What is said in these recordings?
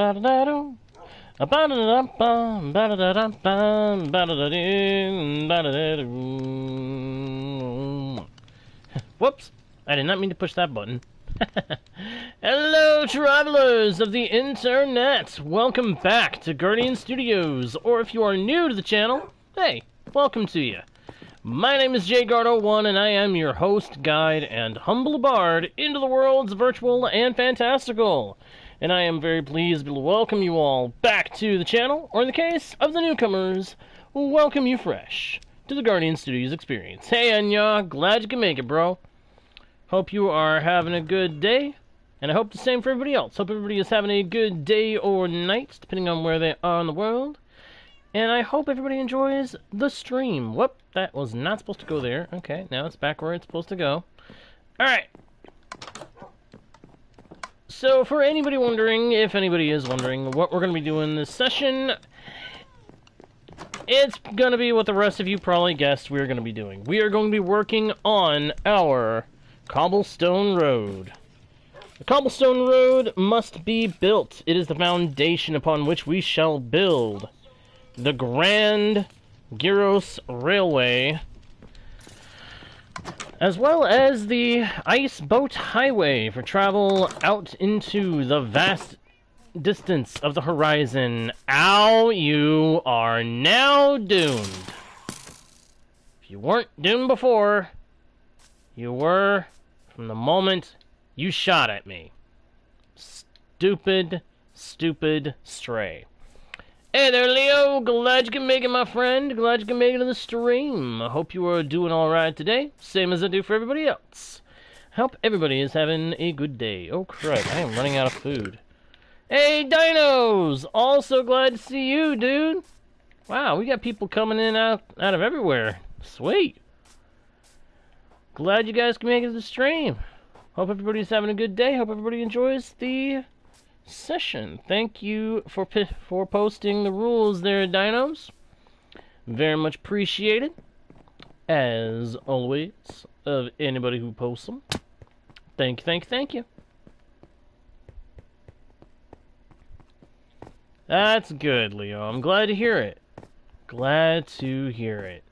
Whoops! I did not mean to push that button. Hello, travelers of the internet! Welcome back to Guardian Studios, or if you are new to the channel, hey, welcome to you. My name is JGuard01, and I am your host, guide, and humble bard into the worlds virtual and fantastical. And I am very pleased to welcome you all back to the channel, or in the case of the newcomers, welcome you fresh to the Guardian Studios experience. Hey, Anya, glad you can make it, bro. Hope you are having a good day, and I hope the same for everybody else. Hope everybody is having a good day or night, depending on where they are in the world. And I hope everybody enjoys the stream. Whoop, that was not supposed to go there. Okay, now it's back where it's supposed to go. Alright. So, for anybody wondering, if anybody is wondering, what we're going to be doing this session, it's going to be what the rest of you probably guessed we're going to be doing. We are going to be working on our Cobblestone Road. The Cobblestone Road must be built. It is the foundation upon which we shall build the Grand Gyros Railway, as well as the Ice Boat Highway for travel out into the vast distance of the horizon. Ow, you are now doomed. If you weren't doomed before, you were from the moment you shot at me. Stupid, stupid stray. Hey there, Leo. Glad you can make it, my friend. Glad you can make it to the stream. I hope you are doing alright today, same as I do for everybody else. Hope everybody is having a good day. Oh, crud. I am running out of food. Hey, Dinos! Also glad to see you, dude. Wow, we got people coming in out of everywhere. Sweet. Glad you guys can make it to the stream. Hope everybody's having a good day. Hope everybody enjoys the session. Thank you for posting the rules there, Dinos. Very much appreciated, as always, of anybody who posts them. Thank you. That's good, Leo. I'm glad to hear it. Glad to hear it.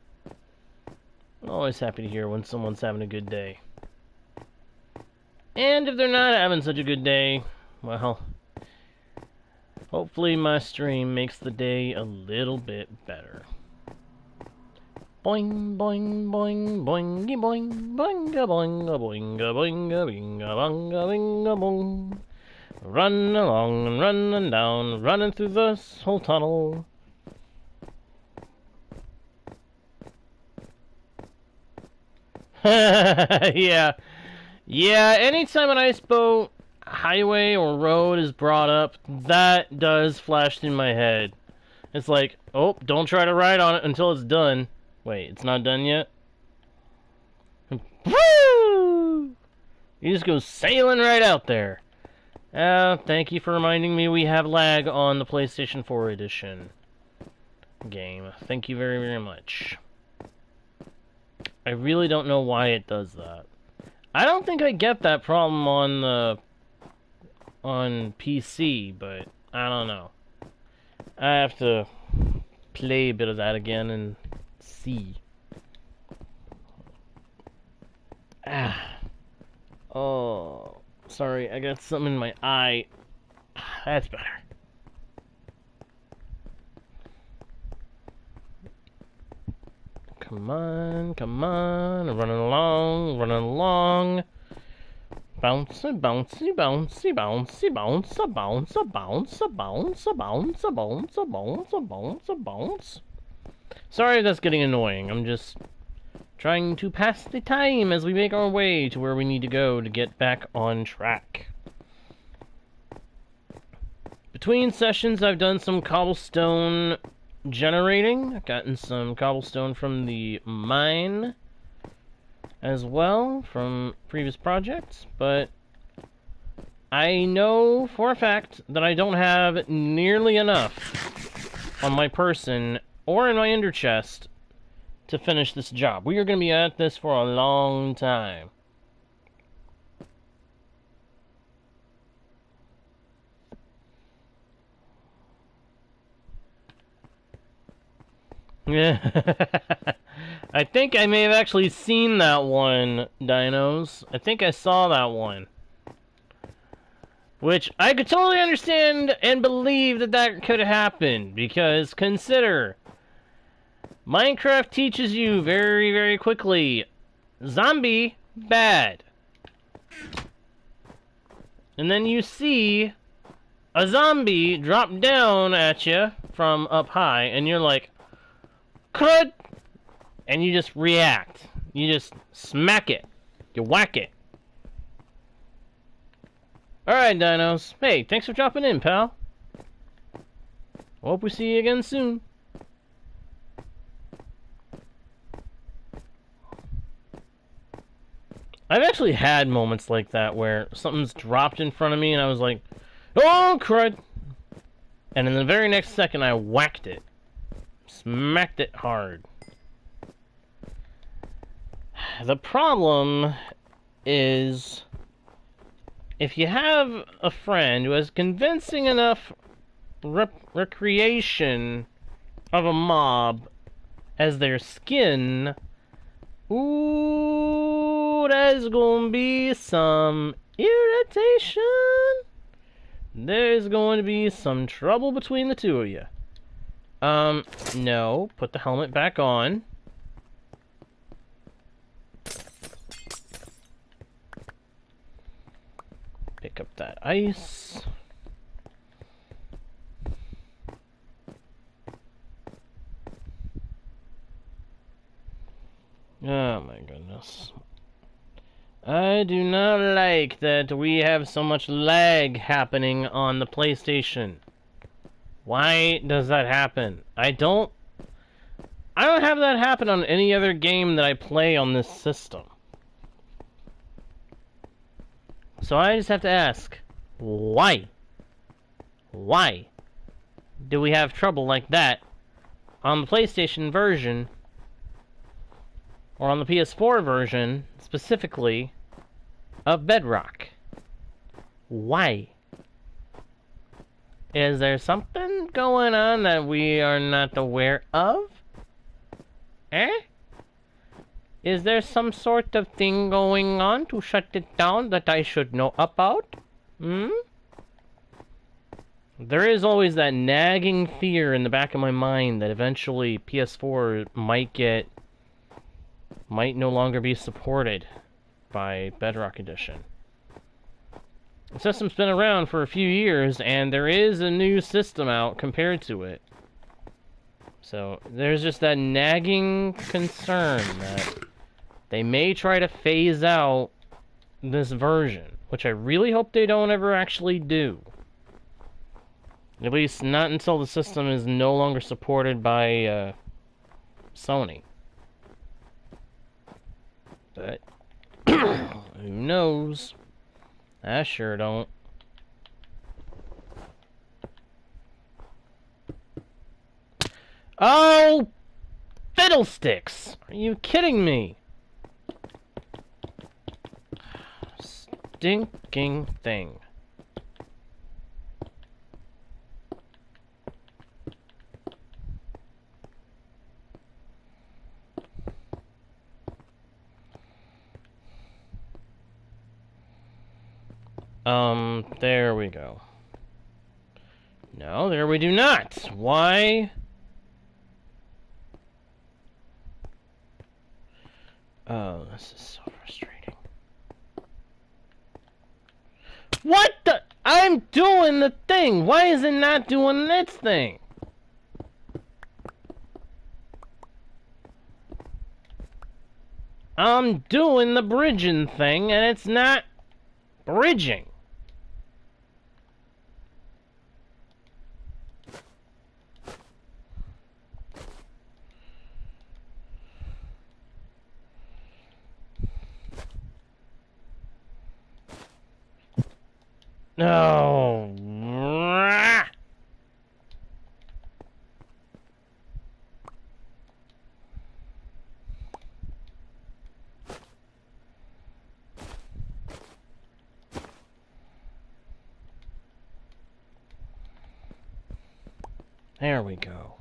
I'm always happy to hear when someone's having a good day. And if they're not having such a good day, well, hopefully my stream makes the day a little bit better. Boing, boing, boing, boingy, boing, boinga, boinga, boinga, boinga, binga, bonga, binga, boing. Run along and running down, running through this whole tunnel. Yeah, anytime an ice boat, highway, or road is brought up, that does flash through my head. It's like, oh, don't try to ride on it until it's done. Wait, it's not done yet? Woo! You just go sailing right out there. Thank you for reminding me we have lag on the PlayStation 4 edition game. Thank you very, very much. I really don't know why it does that. I don't think I get that problem on PC, but I don't know. I have to play a bit of that again and see. Oh, sorry, I got something in my eye. That's better. Come on, running along. Bouncy, bouncy, bouncy, bouncy, bounce, a bounce, a bounce, a bounce, a bounce, a bounce, a bounce, a bounce, a bounce. Sorry if that's getting annoying. I'm just trying to pass the time as we make our way to where we need to go to get back on track. Between sessions, I've done some cobblestone generating. I've gotten some cobblestone from the mine as well from previous projects, but I know for a fact that I don't have nearly enough on my person or in my ender chest to finish this job. We are going to be at this for a long time. Yeah. I think I may have actually seen that one, Dinos. I think I saw that one. Which I could totally understand and believe that that could happen, because consider, Minecraft teaches you very, very quickly, zombie, bad. And then you see a zombie drop down at you from up high, and you're like, crud! And you just react. You just smack it. You whack it. Alright, Dinos. Hey, thanks for dropping in, pal. Hope we see you again soon. I've actually had moments like that where something's dropped in front of me and I was like, oh, crud! And in the very next second, I whacked it. Smacked it hard. The problem is, if you have a friend who has convincing enough recreation of a mob as their skin, ooh, there's gonna be some irritation. There's going to be some trouble between the two of you. No, put the helmet back on. Pick up that ice. Oh my goodness. I do not like that we have so much lag happening on the PlayStation. Why does that happen? I don't have that happen on any other game that I play on this system. So I just have to ask, why? Why do we have trouble like that on the PlayStation version, or on the PS4 version, specifically, of Bedrock? Why? Is there something going on that we are not aware of? Eh? Is there some sort of thing going on to shut it down that I should know about? Hmm? There is always that nagging fear in the back of my mind that eventually PS4 might no longer be supported by Bedrock Edition. The system's been around for a few years, and there is a new system out compared to it. So there's just that nagging concern that they may try to phase out this version, which I really hope they don't ever actually do. At least not until the system is no longer supported by Sony. But who knows? I sure don't. Oh, fiddlesticks! Are you kidding me? Stinking thing. There we go. No, there we do not. Why? Oh, this is so frustrating. What the? I'm doing the thing. Why is it not doing this thing? I'm doing the bridging thing, and it's not bridging. No. There we go.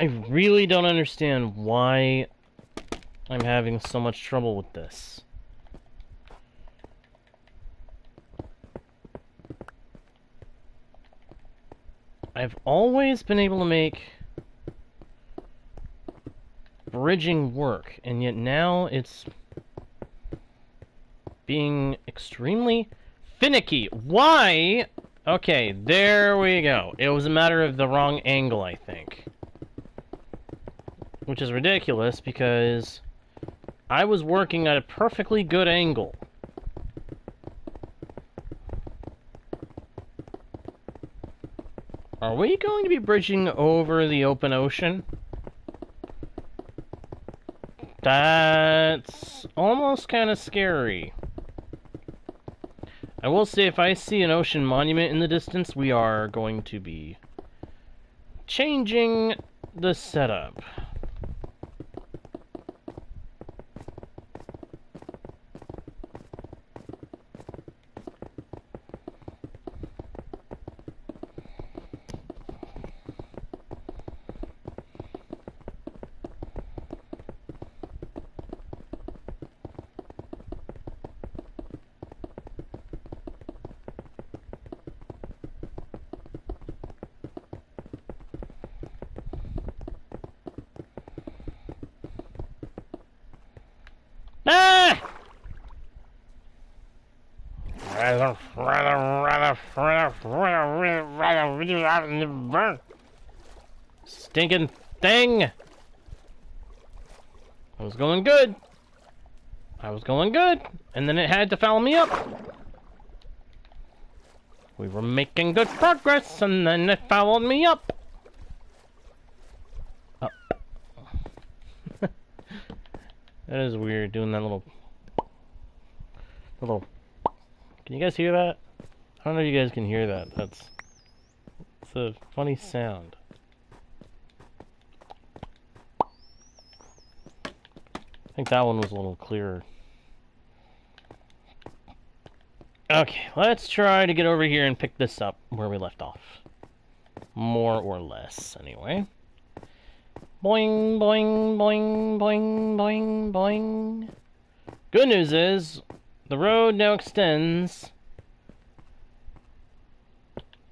I really don't understand why I'm having so much trouble with this. I've always been able to make bridging work, and yet now it's being extremely finicky. Why? Okay, there we go. It was a matter of the wrong angle, I think. Which is ridiculous, because I was working at a perfectly good angle. Are we going to be bridging over the open ocean? That's almost kind of scary. I will say, if I see an ocean monument in the distance, we are going to be changing the setup. Ah! Stinking thing! I was going good. I was going good, and then it had to foul me up. We were making good progress, and then it fouled me up. Up. That is weird, doing that little... Can you guys hear that? I don't know if you guys can hear that. It's a funny sound. I think that one was a little clearer. Okay, let's try to get over here and pick this up where we left off. More or less, anyway. Boing, boing, boing, boing, boing, boing. Good news is, the road now extends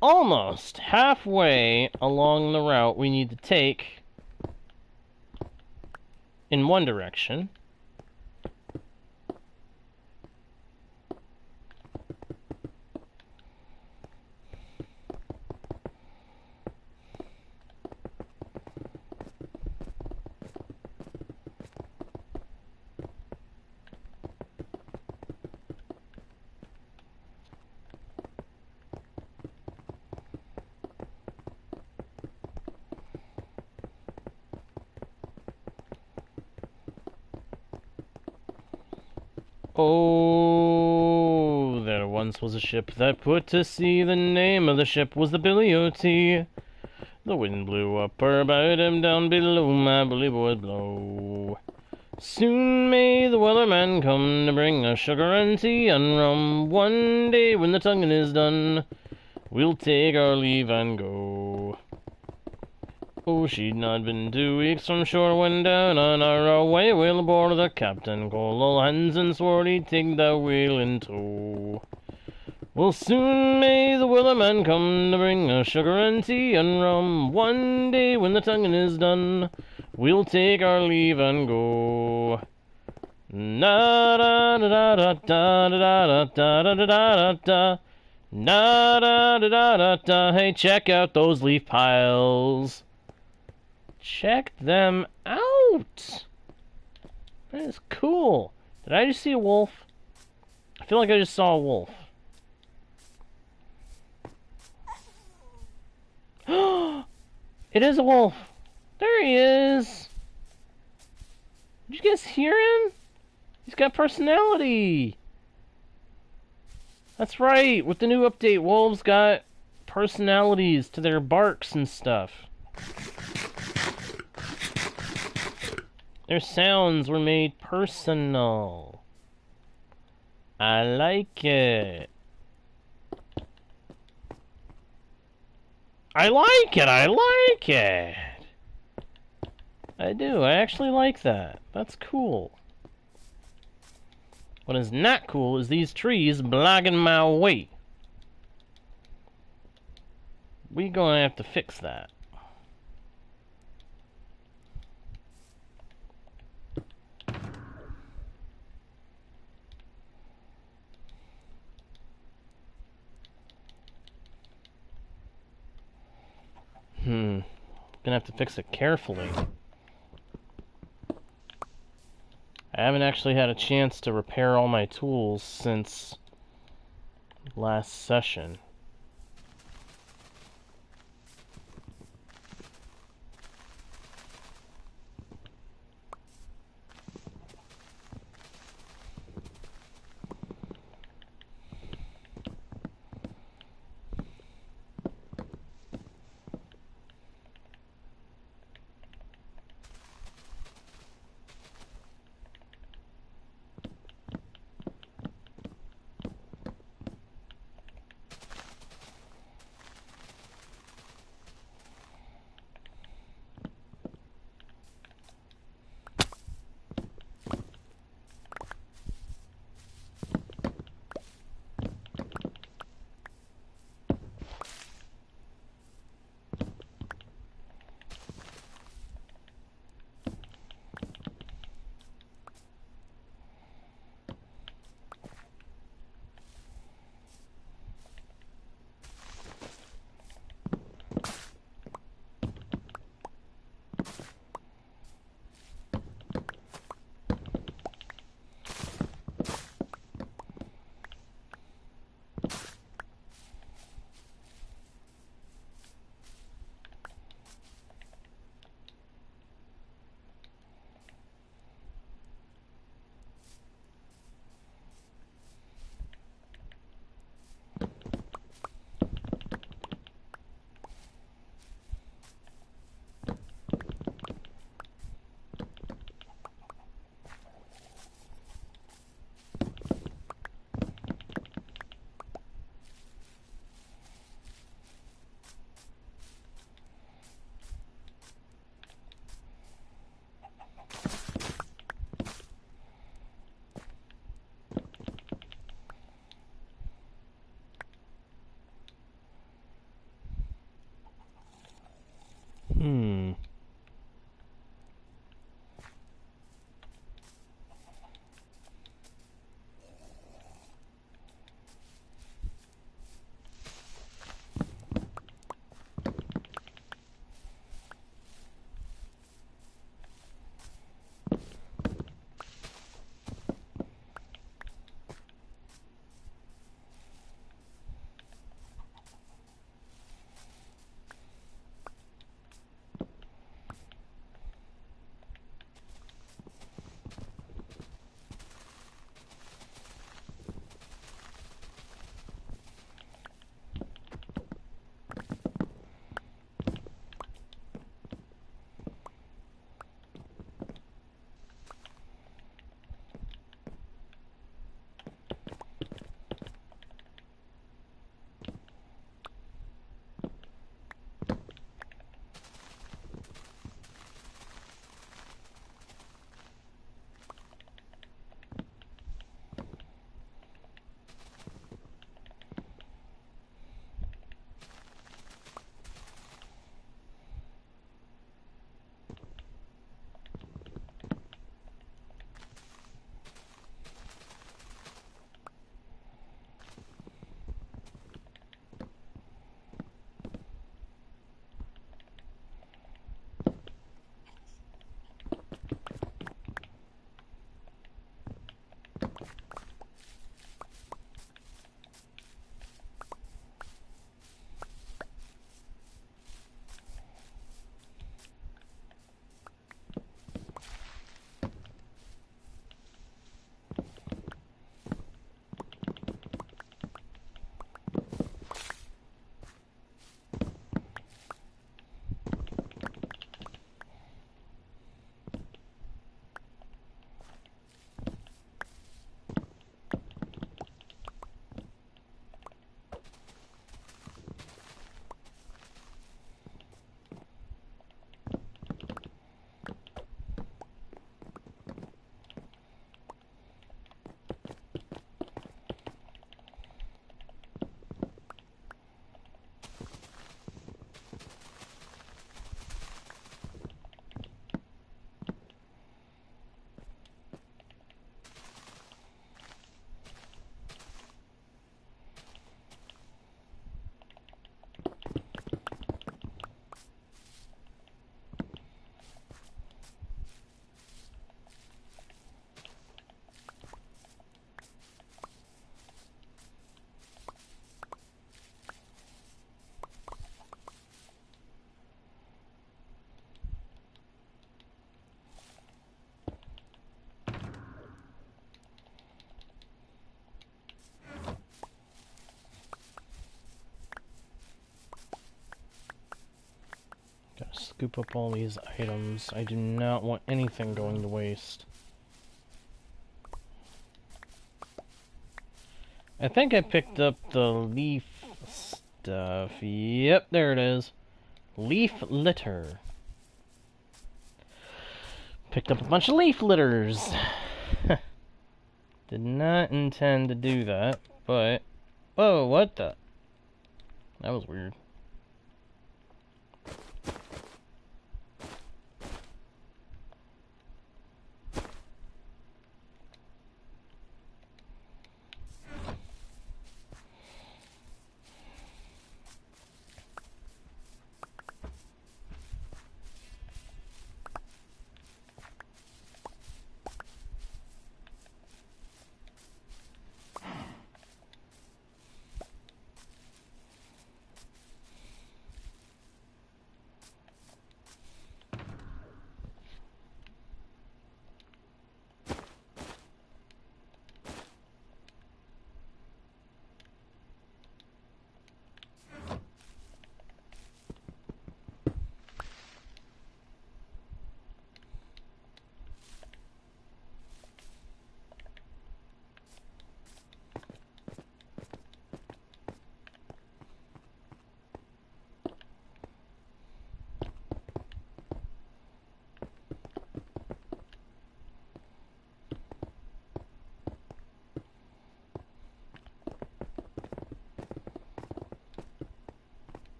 almost halfway along the route we need to take in one direction. Oh, there once was a ship that put to sea. The name of the ship was the Billy O.T. The wind blew up her bottom, down below my bully would blow. Soon may the wellerman come to bring us sugar and tea and rum. One day when the tonguing is done, we'll take our leave and go. Oh, she'd not been 2 weeks from shore when down on our way whale aboard the captain called all hands and swore he'd take that whale in tow. Well, soon may the wellerman come to bring us sugar and tea and rum. One day when the tonguing is done, we'll take our leave and go. Na da da da da da da da da da da da. Na da da da da da. Hey, check out those leaf piles. Check them out! That is cool. Did I just see a wolf? I feel like I just saw a wolf. It is a wolf! There he is! Did you guys hear him? He's got personality! That's right, with the new update, wolves got personalities to their barks and stuff. Their sounds were made personal. I like it. I like it, I like it. I do. I actually like that. That's cool. What is not cool is these trees blocking my way. We're gonna have to fix that. Gonna have to fix it carefully. I haven't actually had a chance to repair all my tools since last session. scoop up all these items. I do not want anything going to waste. I think I picked up the leaf stuff. Yep, there it is. Leaf litter. Picked up a bunch of leaf litters. Did not intend to do that, but... Oh, what the... That was weird.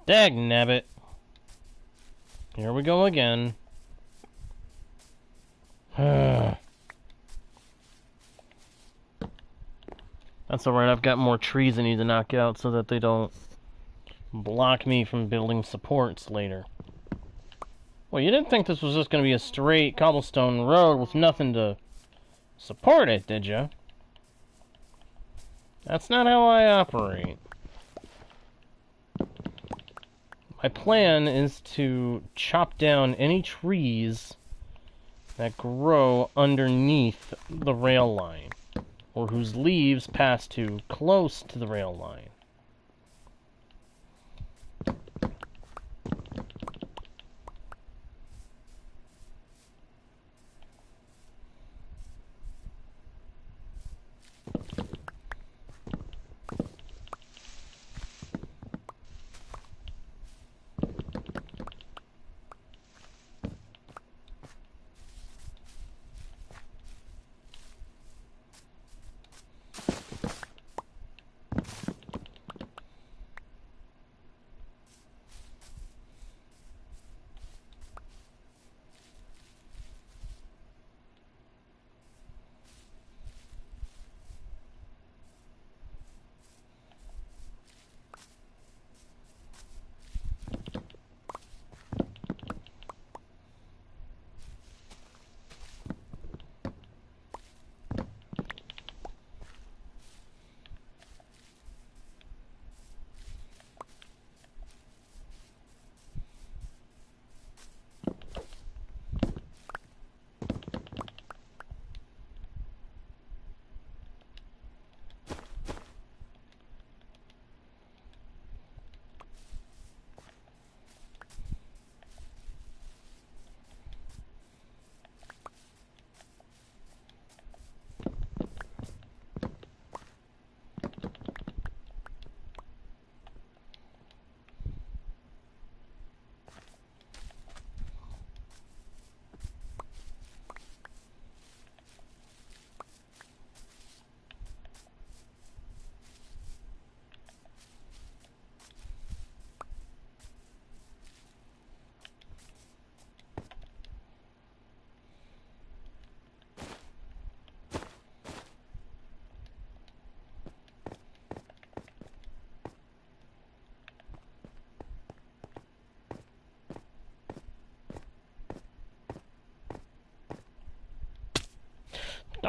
Dagnabbit. Here we go again. That's alright, I've got more trees I need to knock out so that they don't block me from building supports later. Well, you didn't think this was just going to be a straight cobblestone road with nothing to support it, did you? That's not how I operate. My plan is to chop down any trees that grow underneath the rail line, or whose leaves pass too close to the rail line.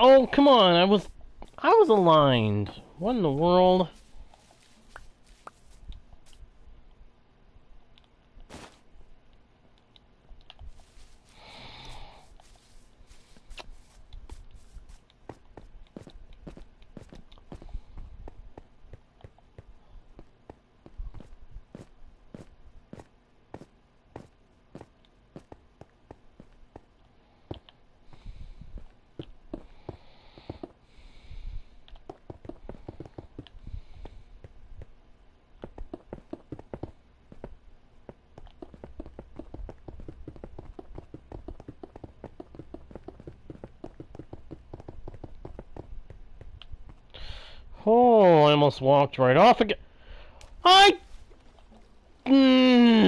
Oh, come on, I was aligned. What in the world? Oh, I almost walked right off again. I... Hmm.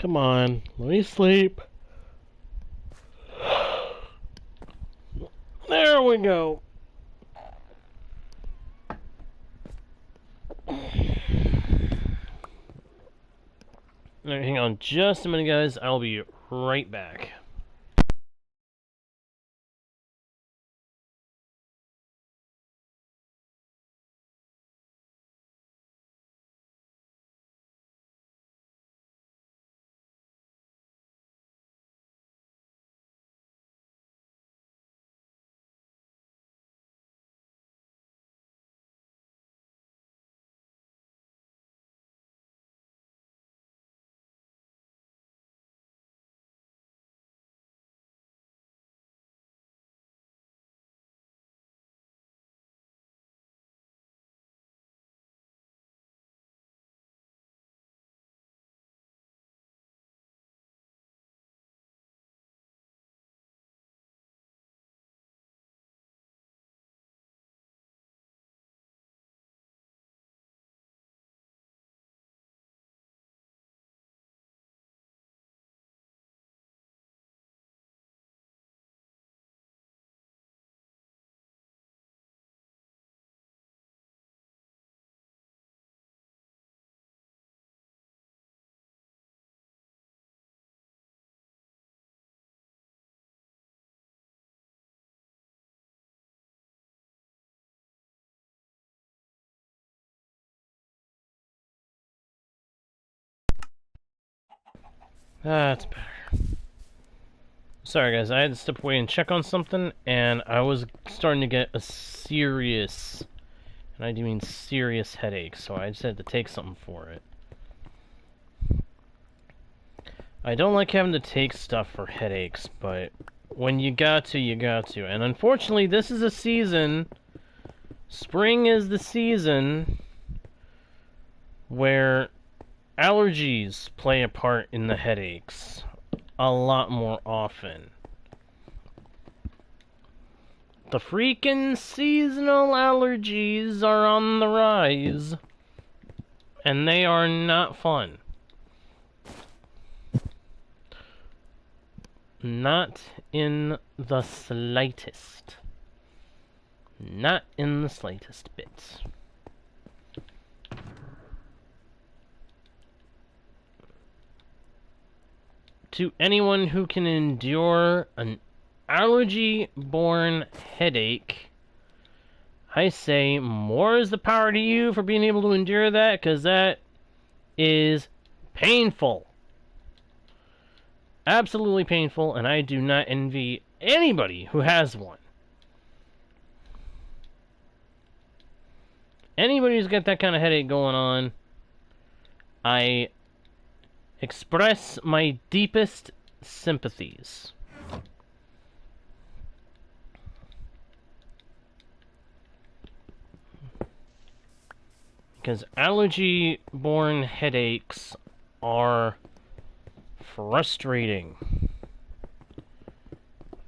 Come on, let me sleep. There we go. Alright, hang on just a minute, guys. I'll be right back. That's better. Sorry guys, I had to step away and check on something, and I was starting to get a serious, and I do mean serious headache, so I just had to take something for it. I don't like having to take stuff for headaches, but when you got to, you got to. And unfortunately, this is a season, spring is the season, where allergies play a part in the headaches a lot more often. The freaking seasonal allergies are on the rise, and they are not fun. Not in the slightest. Not in the slightest bit. To anyone who can endure an allergy-born headache, I say more is the power to you for being able to endure that, because that is painful. Absolutely painful, and I do not envy anybody who has one. Anybody who's got that kind of headache going on, I express my deepest sympathies. Because allergy-born headaches are frustrating.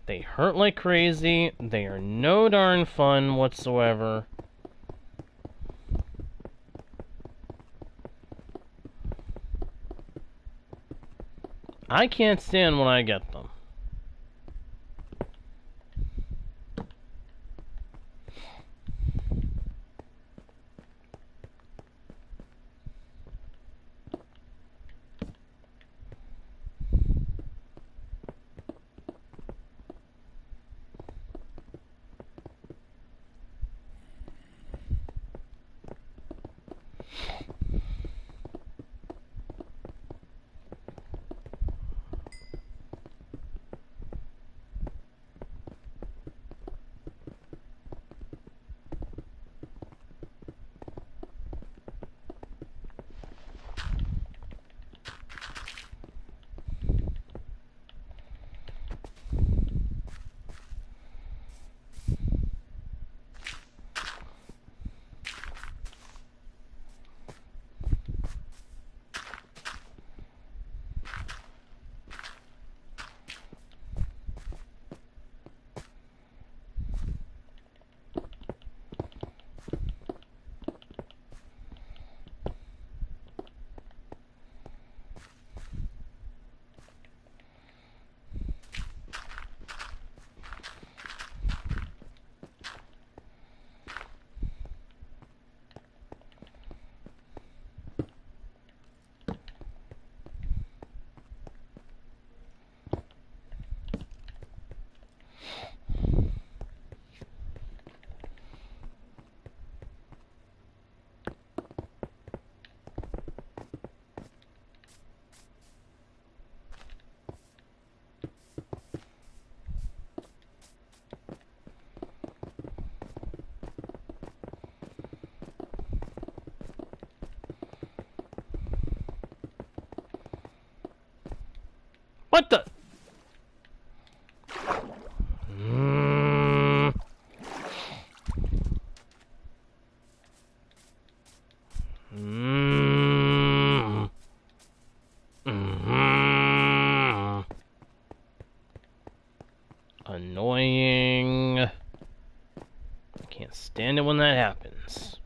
They hurt like crazy. They are no darn fun whatsoever. I can't stand when I get them. What the? Mm. Mm. Mm. Annoying. I can't stand it when that happens.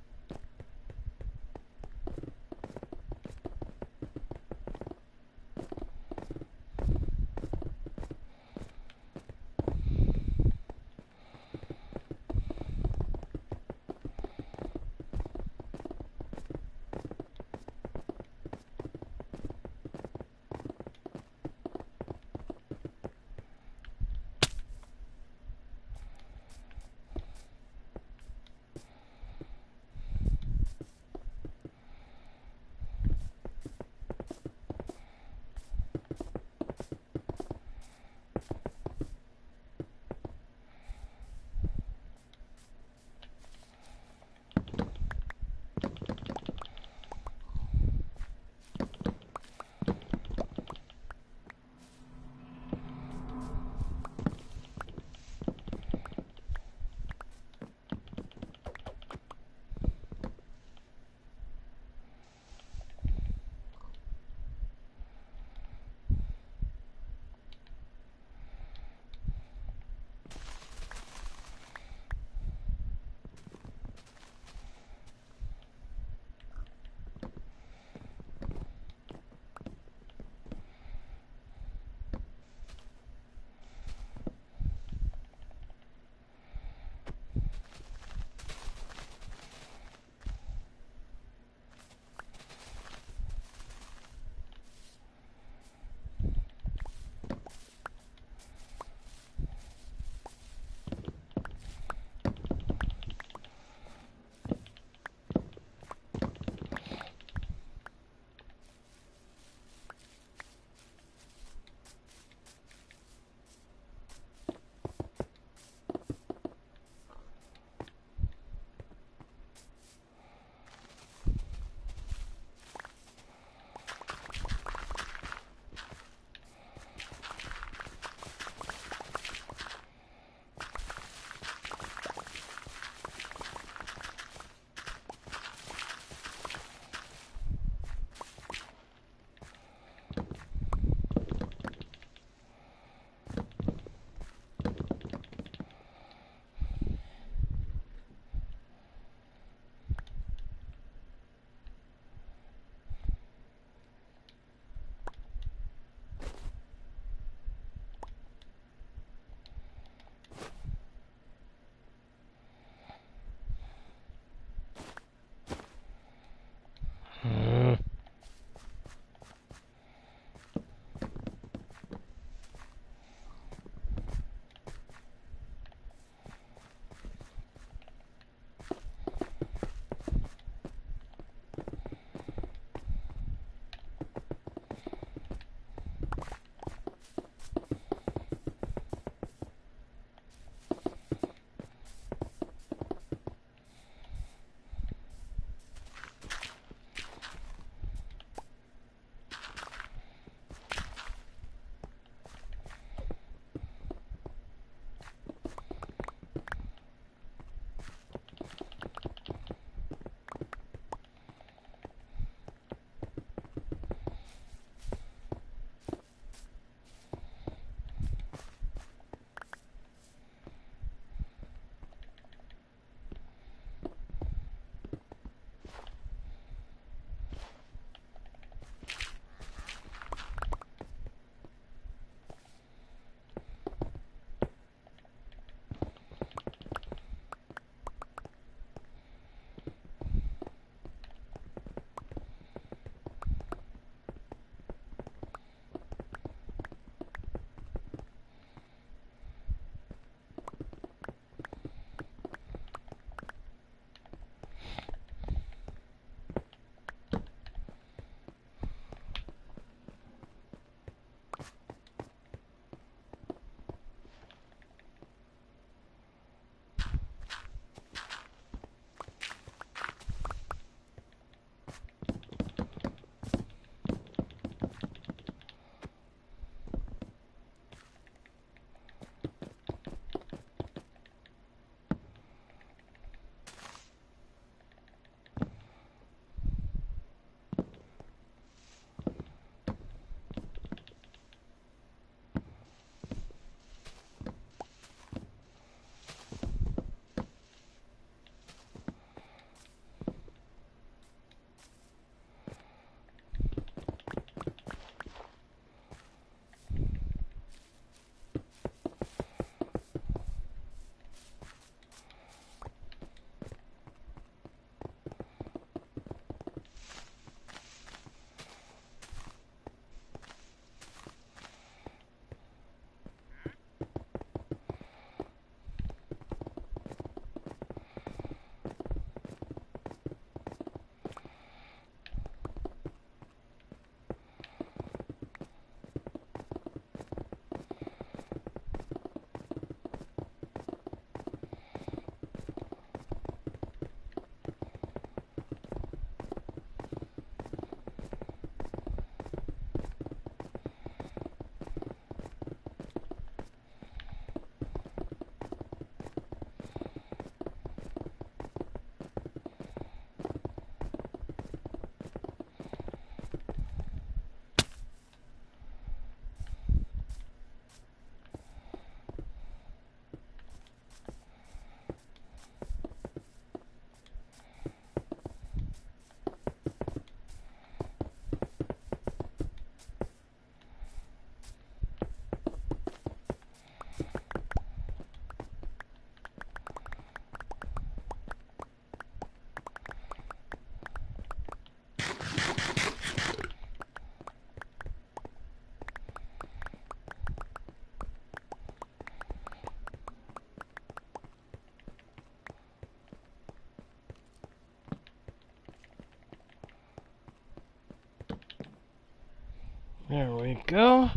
There we go.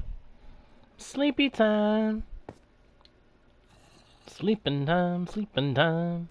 Sleepy time. Sleeping time, sleeping time.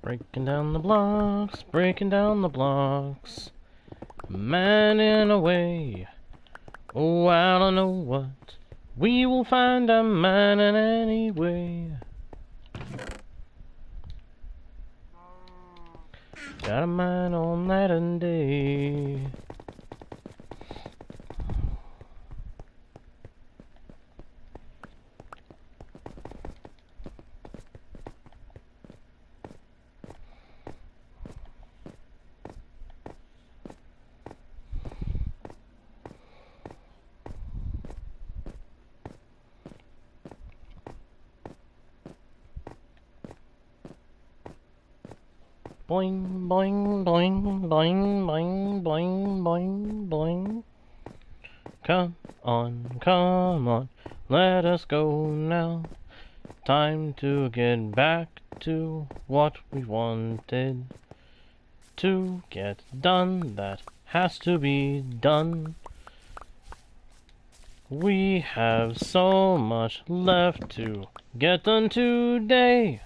Breaking down the blocks, breaking down the blocks. Man in a way. Oh, I don't know what. We will find a man in any way. Got a man all night and day. Boing, boing, boing, boing, boing, boing, boing, boing. Come on, let us go now. Time to get back to what we wanted to get done. That has to be done. We have so much left to get done today.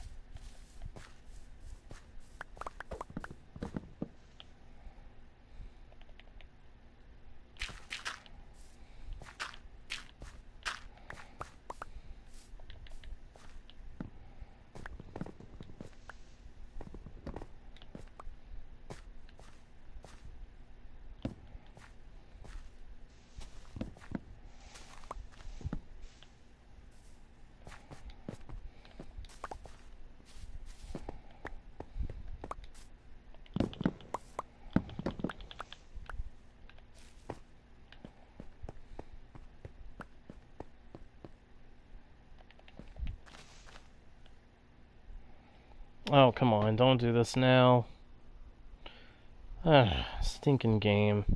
Oh, come on, don't do this now. Stinking game.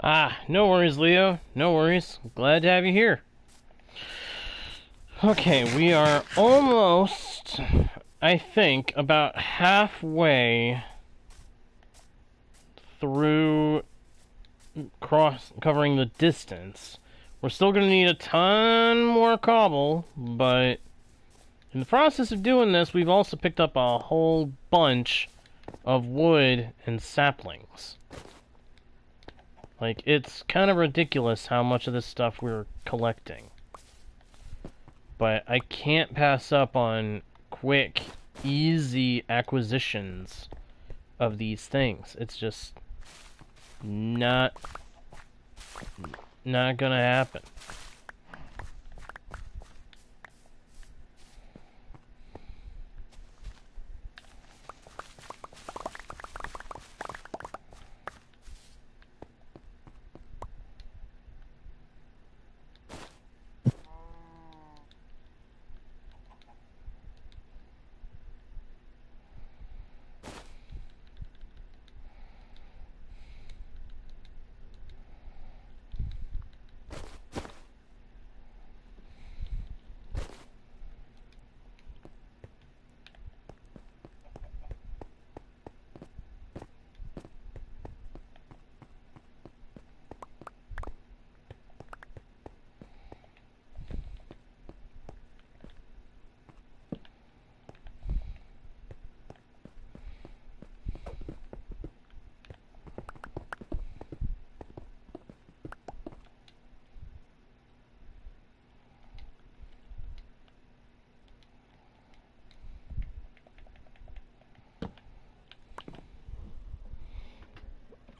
Ah, no worries, Leo. No worries. Glad to have you here. Okay, we are almost, I think, about halfway through covering the distance. We're still going to need a ton more cobble, but in the process of doing this, we've also picked up a whole bunch of wood and saplings. Like, it's kind of ridiculous how much of this stuff we're collecting. But I can't pass up on quick, easy acquisitions of these things. It's just not gonna happen.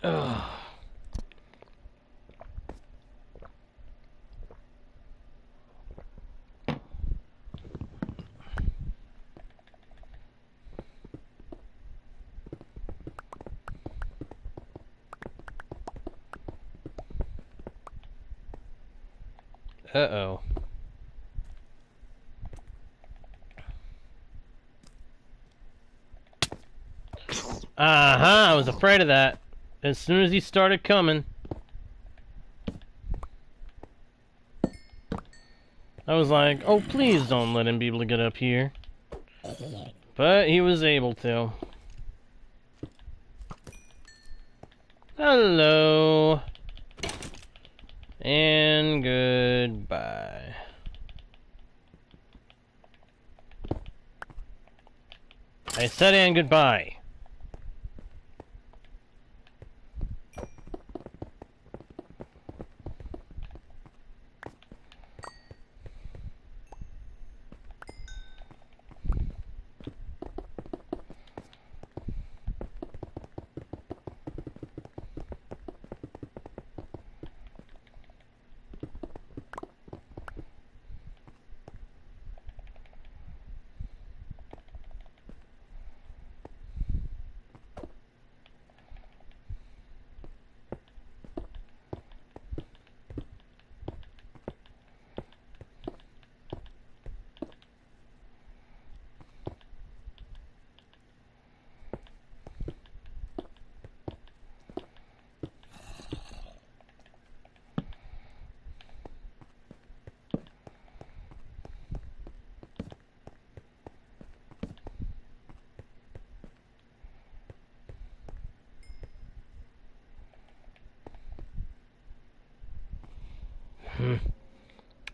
Ugh. Uh-oh. Uh-huh, I was afraid of that. As soon as he started coming. I was like, oh, please don't let him be able to get up here. But he was able to. Hello. And goodbye. I said and goodbye.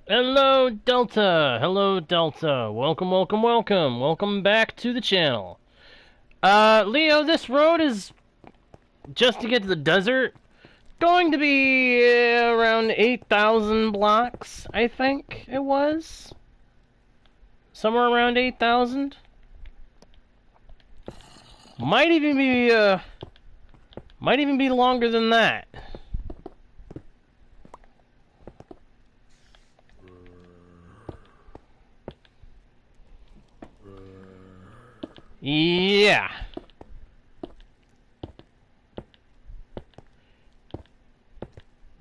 Hello, Delta! Hello, Delta! Welcome, welcome, welcome! Welcome back to the channel. Leo, this road is, just to get to the desert, going to be around 8,000 blocks, I think it was. Somewhere around 8,000. Might even be longer than that. Yeah.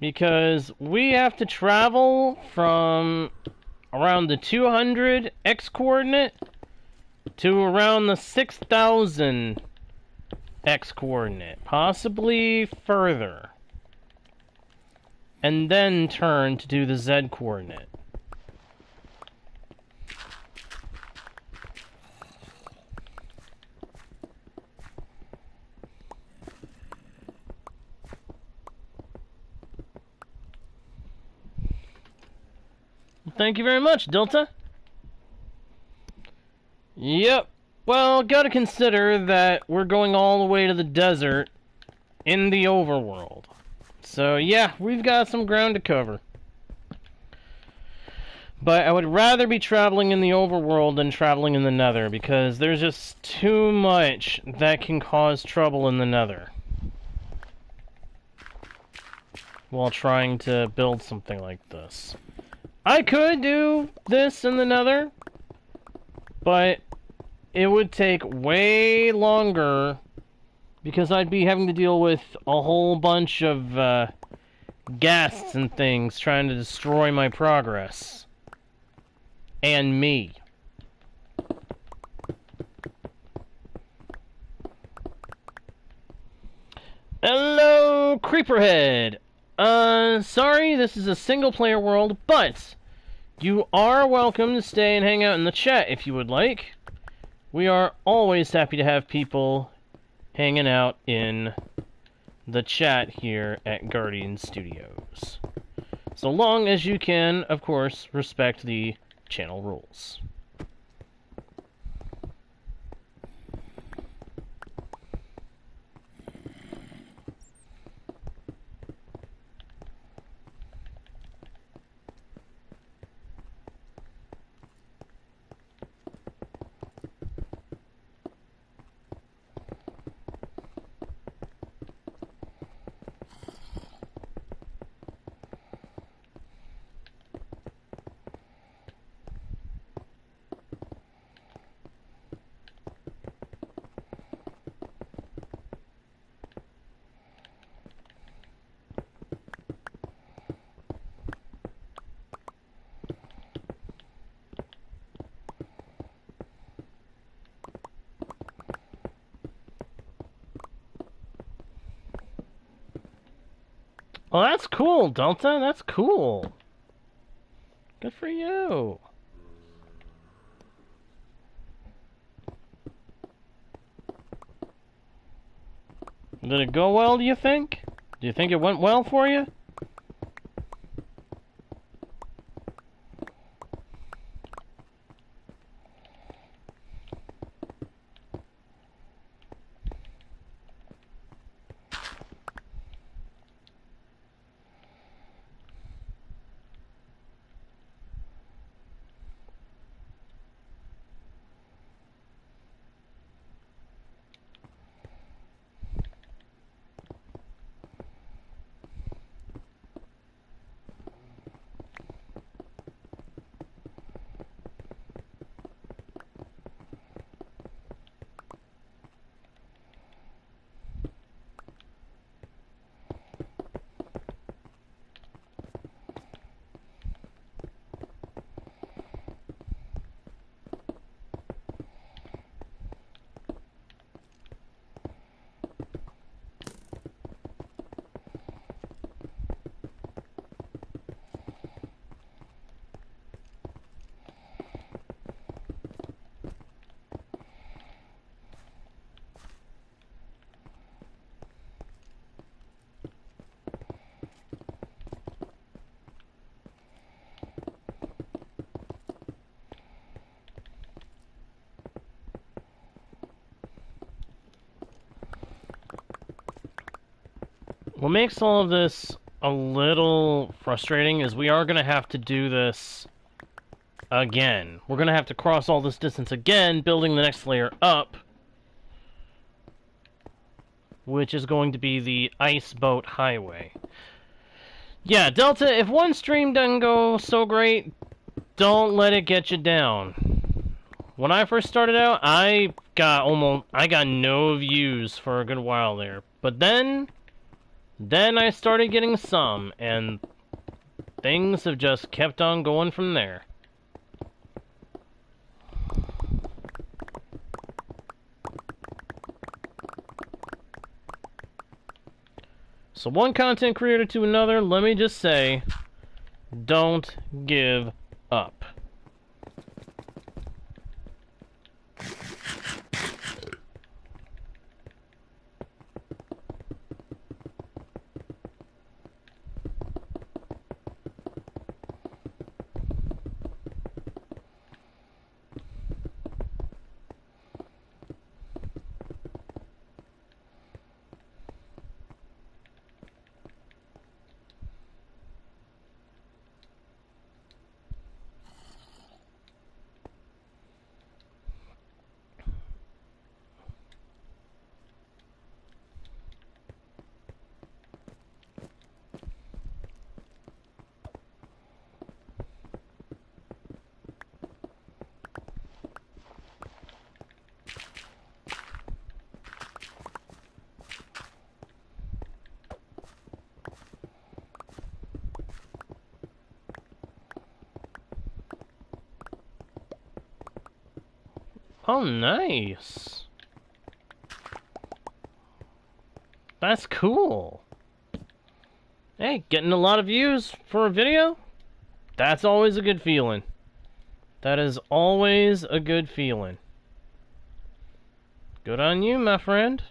Because we have to travel from around the 200 X coordinate to around the 6,000 X coordinate, possibly further, and then turn to do the Z coordinate. Thank you very much, Delta. Yep. Well, gotta consider that we're going all the way to the desert in the overworld. So, yeah, we've got some ground to cover. But I would rather be traveling in the overworld than traveling in the nether, because there's just too much that can cause trouble in the nether while trying to build something like this. I could do this in the nether, but it would take way longer because I'd be having to deal with a whole bunch of ghasts and things trying to destroy my progress. And me. Hello, Creeperhead! Sorry, this is a single-player world, but you are welcome to stay and hang out in the chat if you would like. We are always happy to have people hanging out in the chat here at Guardian Studios. So long as you can, of course, respect the channel rules. Oh, that's cool, Delta. That's cool. Good for you. Did it go well, do you think? Do you think it went well for you? What makes all of this a little frustrating is we are going to have to do this again. We're going to have to cross all this distance again, building the next layer up, which is going to be the Ice Boat Highway. Yeah, Delta, if one stream doesn't go so great, don't let it get you down. When I first started out, I got no views for a good while there. But then I started getting some, and things have just kept on going from there. So one content creator to another, let me just say, don't give up. Oh, nice. That's cool. Hey, getting a lot of views for a video? That's always a good feeling. That is always a good feeling. Good on you, my friend.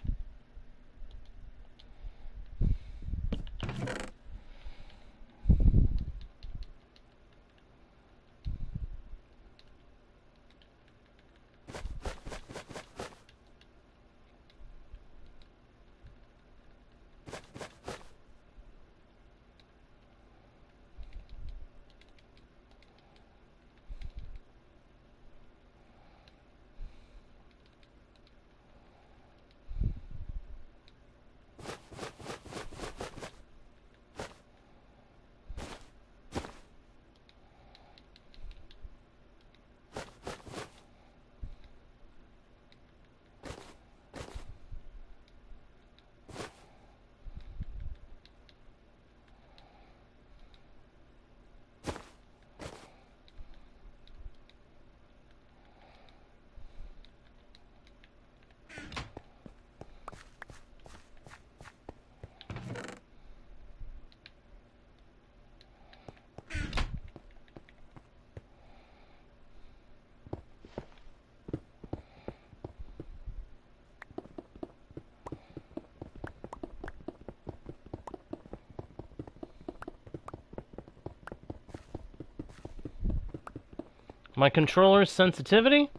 My controller's sensitivity?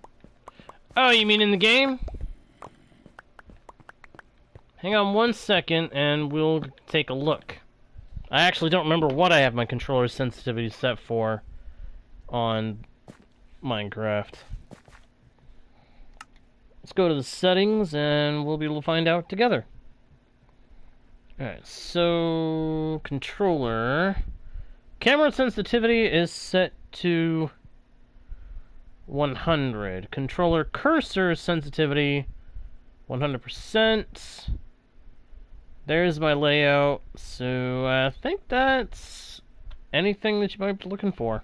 Oh, you mean in the game? Hang on 1 second and we'll take a look. I actually don't remember what I have my controller's sensitivity set for on Minecraft. Let's go to the settings and we'll be able to find out together. Alright, so controller. Camera sensitivity is set to 100. Controller cursor sensitivity 100%. There's my layout. So I think that's anything that you might be looking for.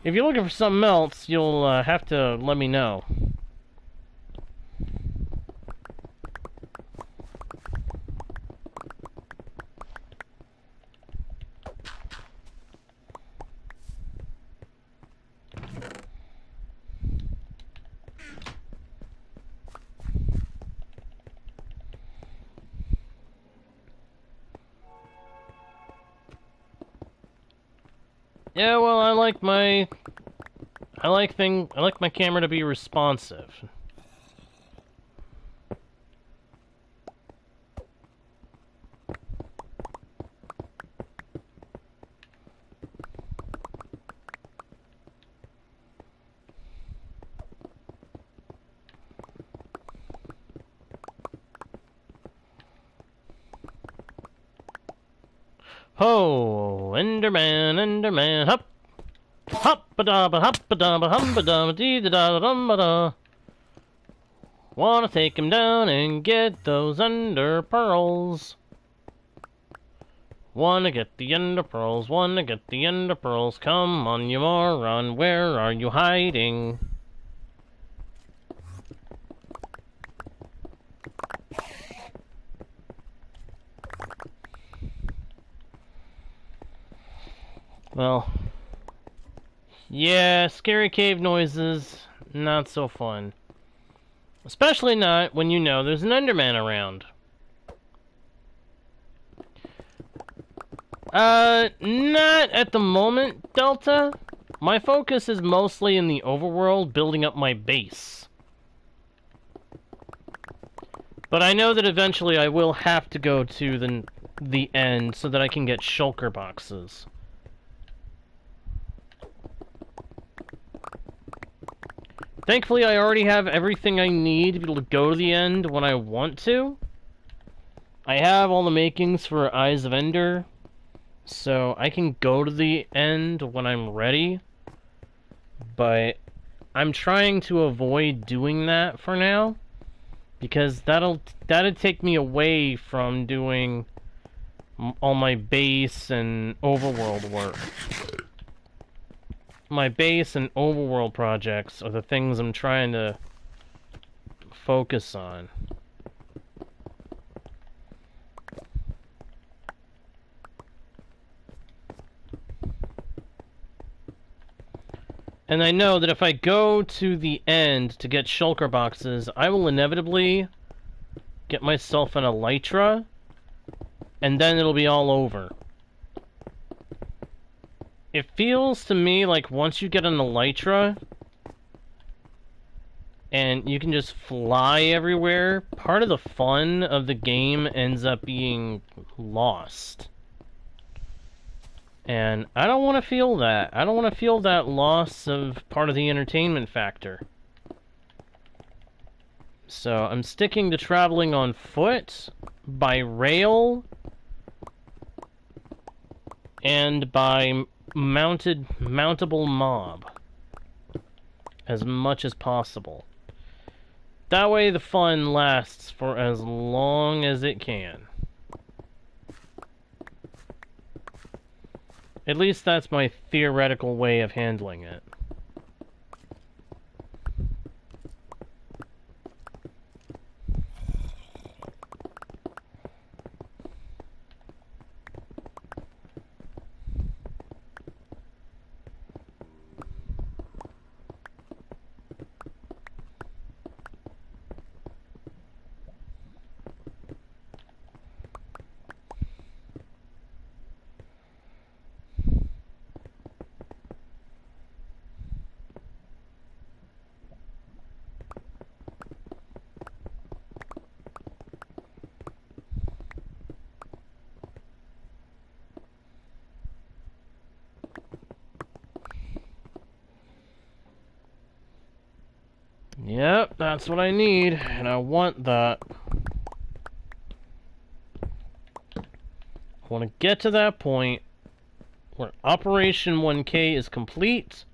If you're looking for something else, you'll have to let me know. Yeah, well, I like my camera to be responsive. Ho, Enderman, Enderman, hop, hop ba da ba hop ba da ba hum ba da dee da da dum ba da. Wanna take him down and get those ender pearls. Wanna get the ender pearls, wanna get the ender pearls. Come on, you moron, where are you hiding? Well, yeah, scary cave noises, not so fun. Especially not when you know there's an Enderman around. Not at the moment, Delta. My focus is mostly in the overworld, building up my base. But I know that eventually I will have to go to the end so that I can get shulker boxes. Thankfully, I already have everything I need to be able to go to the end when I want to. I have all the makings for Eyes of Ender, so I can go to the end when I'm ready. But I'm trying to avoid doing that for now, because that'd take me away from doing all my base and overworld work. My base and overworld projects are the things I'm trying to focus on. And I know that if I go to the end to get shulker boxes, I will inevitably get myself an elytra, and then it'll be all over. It feels to me like once you get an elytra and you can just fly everywhere, part of the fun of the game ends up being lost. And I don't want to feel that. I don't want to feel that loss of part of the entertainment factor. So I'm sticking to traveling on foot, by rail, and by mountable mob as much as possible. That way the fun lasts for as long as it can. At least that's my theoretical way of handling it. Yep, that's what I need, and I want that. I want to get to that point where Operation 1K is complete,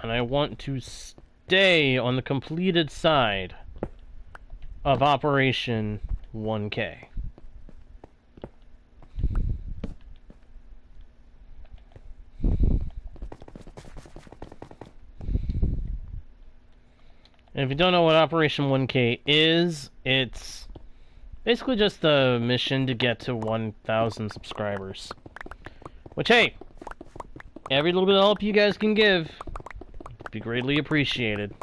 and I want to stay on the completed side of Operation 1K. And if you don't know what Operation 1K is, it's basically just a mission to get to 1,000 subscribers. Which, hey, every little bit of help you guys can give would be greatly appreciated.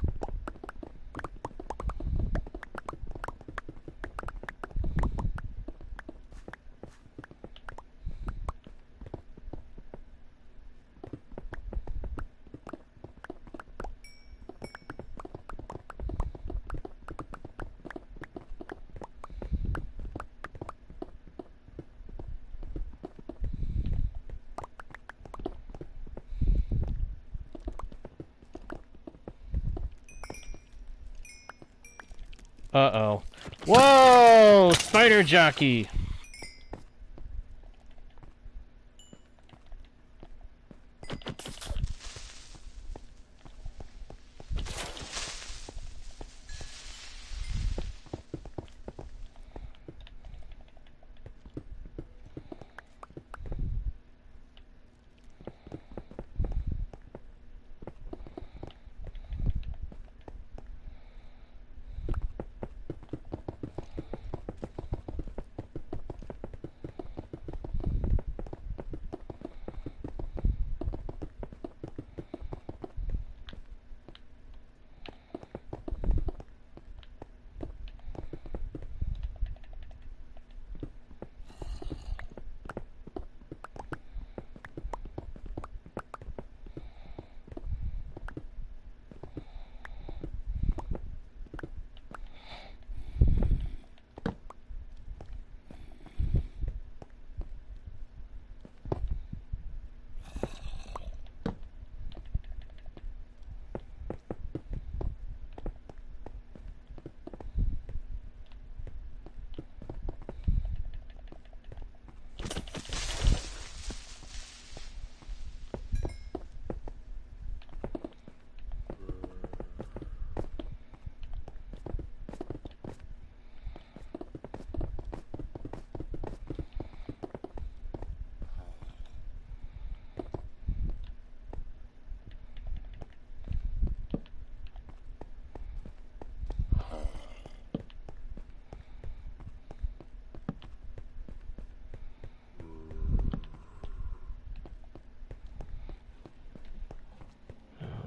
Uh-oh. Whoa! Spider jockey!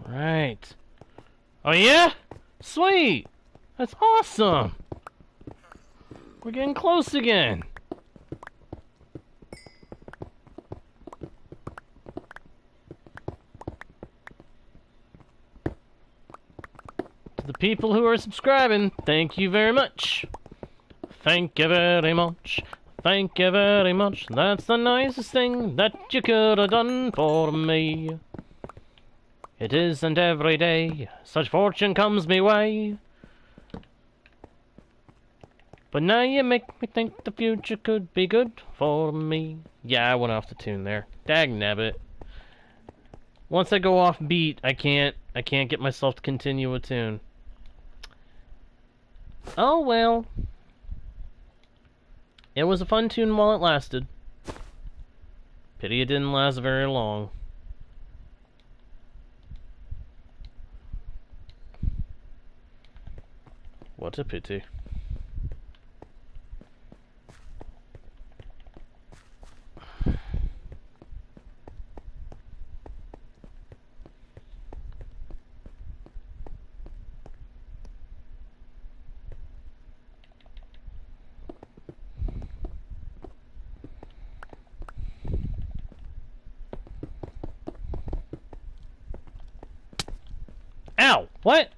Right. Oh yeah? Sweet! That's awesome! We're getting close again! To the people who are subscribing, thank you very much! Thank you very much! Thank you very much! That's the nicest thing that you could have done for me! It isn't every day such fortune comes me way. But now you make me think the future could be good for me. Yeah, I went off the tune there. Dagnabbit. Once I go off beat, I can't get myself to continue a tune. Oh well. It was a fun tune while it lasted. Pity it didn't last very long. What a pity. Ow! What?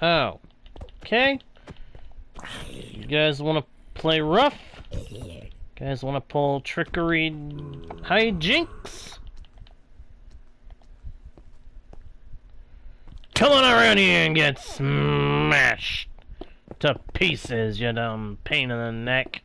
Oh. Okay. You guys want to play rough? You guys want to pull trickery hijinks? Come on around here and get smashed to pieces, you dumb pain in the neck.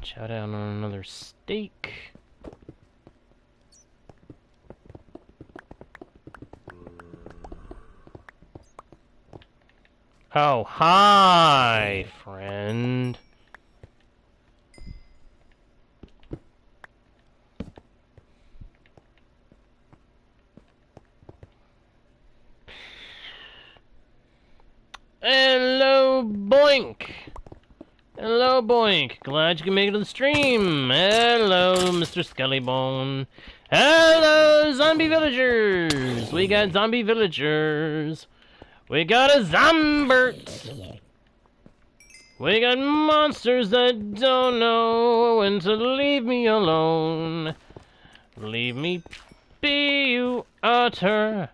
Chow down on another steak. Oh, hi, friend. Hello, Boink. Hello, Boink. Glad you can make it to the stream. Hello, Mr. Skellybone. Hello, zombie villagers. We got zombie villagers. We got a Zombert. We got monsters that don't know when to leave me alone. Leave me be, you utter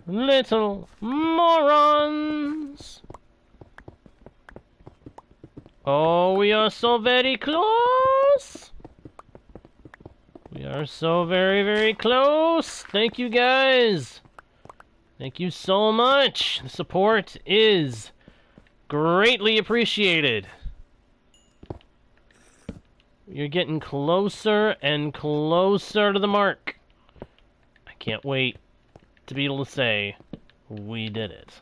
little morons. Oh, we are so very close. We are so very, very close. Thank you, guys. Thank you so much. The support is greatly appreciated. You're getting closer and closer to the mark. I can't wait to be able to say, we did it.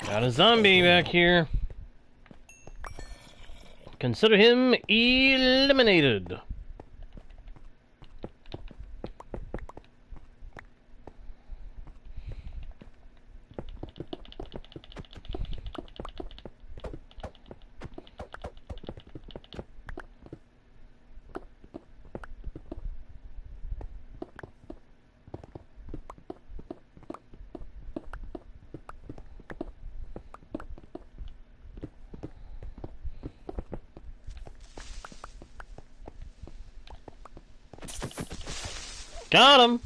Got a zombie back here. Consider him eliminated. Got him!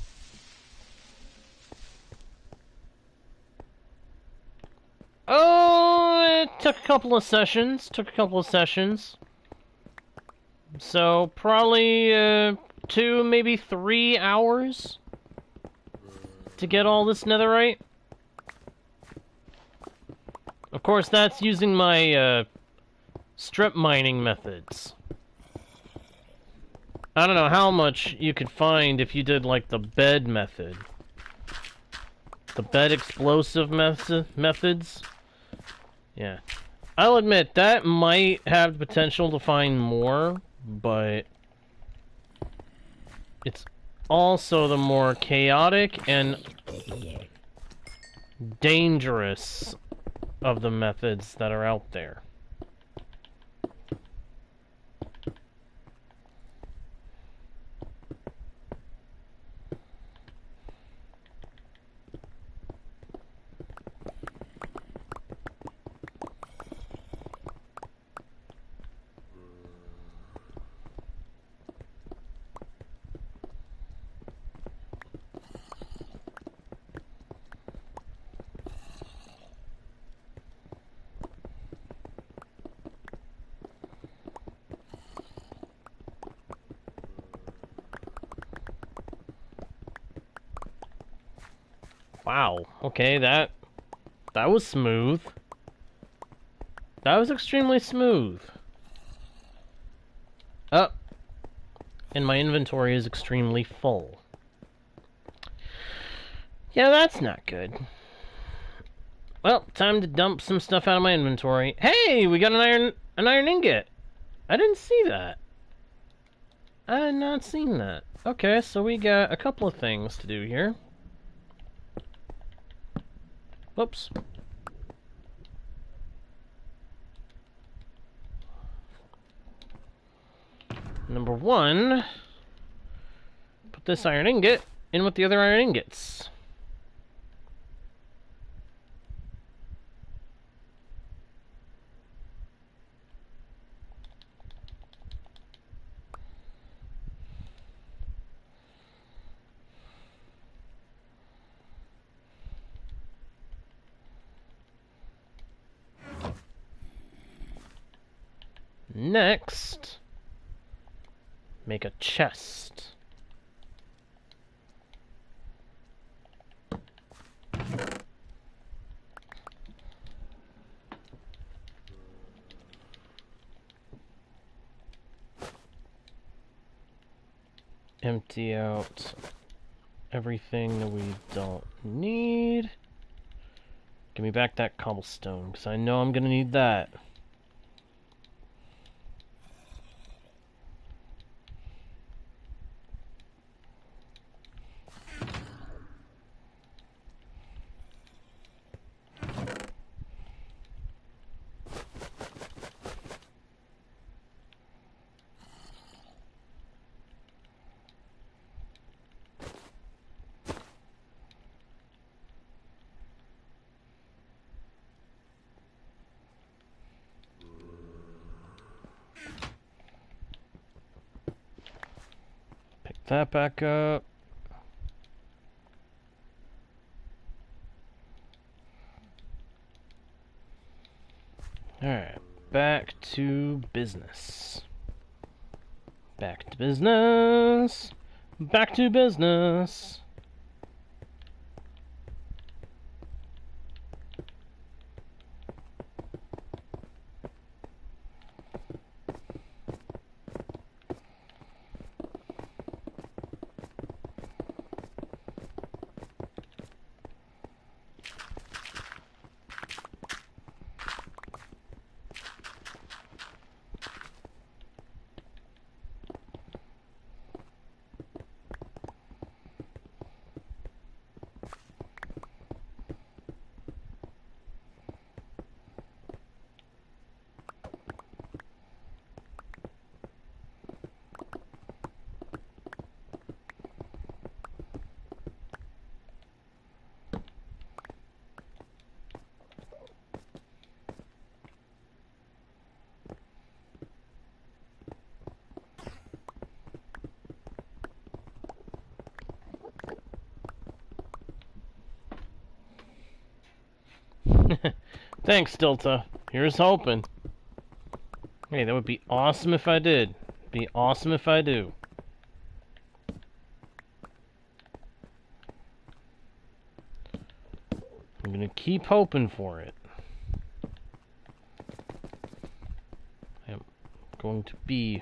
Oh, it took a couple of sessions. So, probably 2, maybe 3 hours to get all this netherite. Of course, that's using my strip mining methods. I don't know how much you could find if you did, like, the bed method. The bed explosive methods. Yeah. I'll admit, that might have the potential to find more, but it's also the more chaotic and dangerous of the methods that are out there. Wow, okay, that was smooth. That was extremely smooth. Oh, and my inventory is extremely full. Yeah, that's not good. Well, time to dump some stuff out of my inventory. Hey, we got an iron ingot. I didn't see that. I had not seen that. Okay, so we got a couple of things to do here. Whoops. Number one, put this iron ingot in with the other iron ingots. Next, make a chest. Empty out everything that we don't need. Give me back that cobblestone, because I know I'm going to need that. That back up. Alright, back to business. Back to business. Back to business. Thanks, Delta. Here's hoping. Hey, that would be awesome if I did. Be awesome if I do. I'm gonna keep hoping for it. I am going to be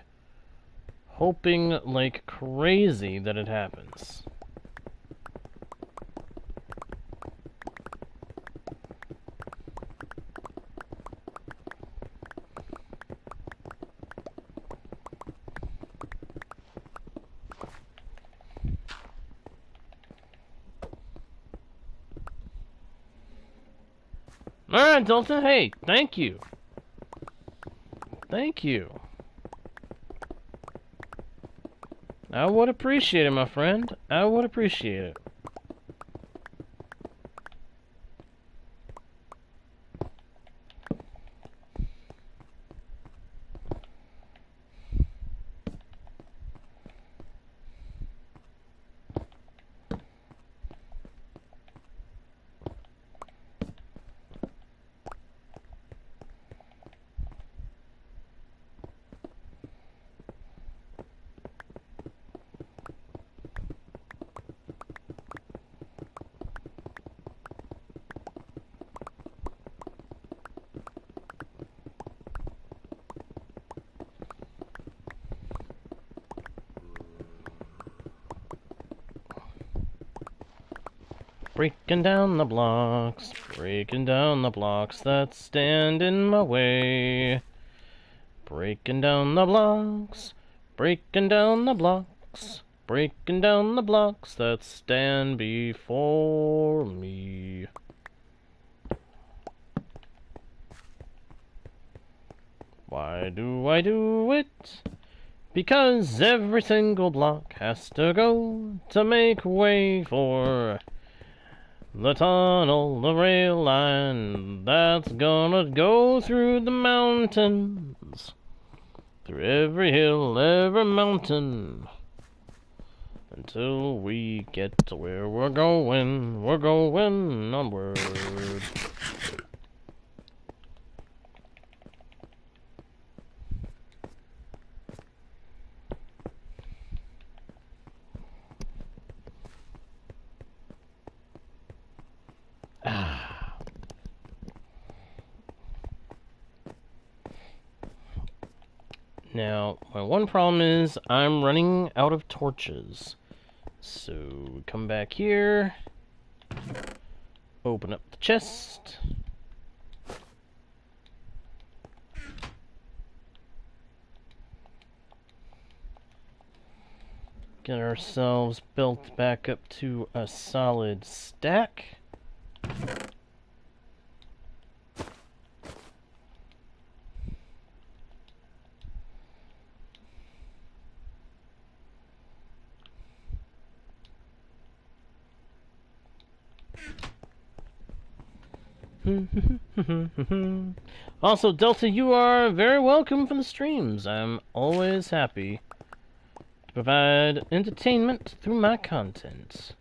hoping like crazy that it happens. Alright, Delta, hey, thank you. Thank you. I would appreciate it, my friend. I would appreciate it. Breaking down the blocks that stand in my way. Breaking down the blocks, breaking down the blocks, breaking down the blocks that stand before me. Why do I do it? Because every single block has to go to make way for the tunnel, the rail line that's gonna go through the mountains, through every hill, every mountain, until we get to where we're going onward. Now, my one problem is I'm running out of torches. So, come back here. Open up the chest. Get ourselves built back up to a solid stack. Also, Delta, you are very welcome for the streams. I'm always happy to provide entertainment through my content.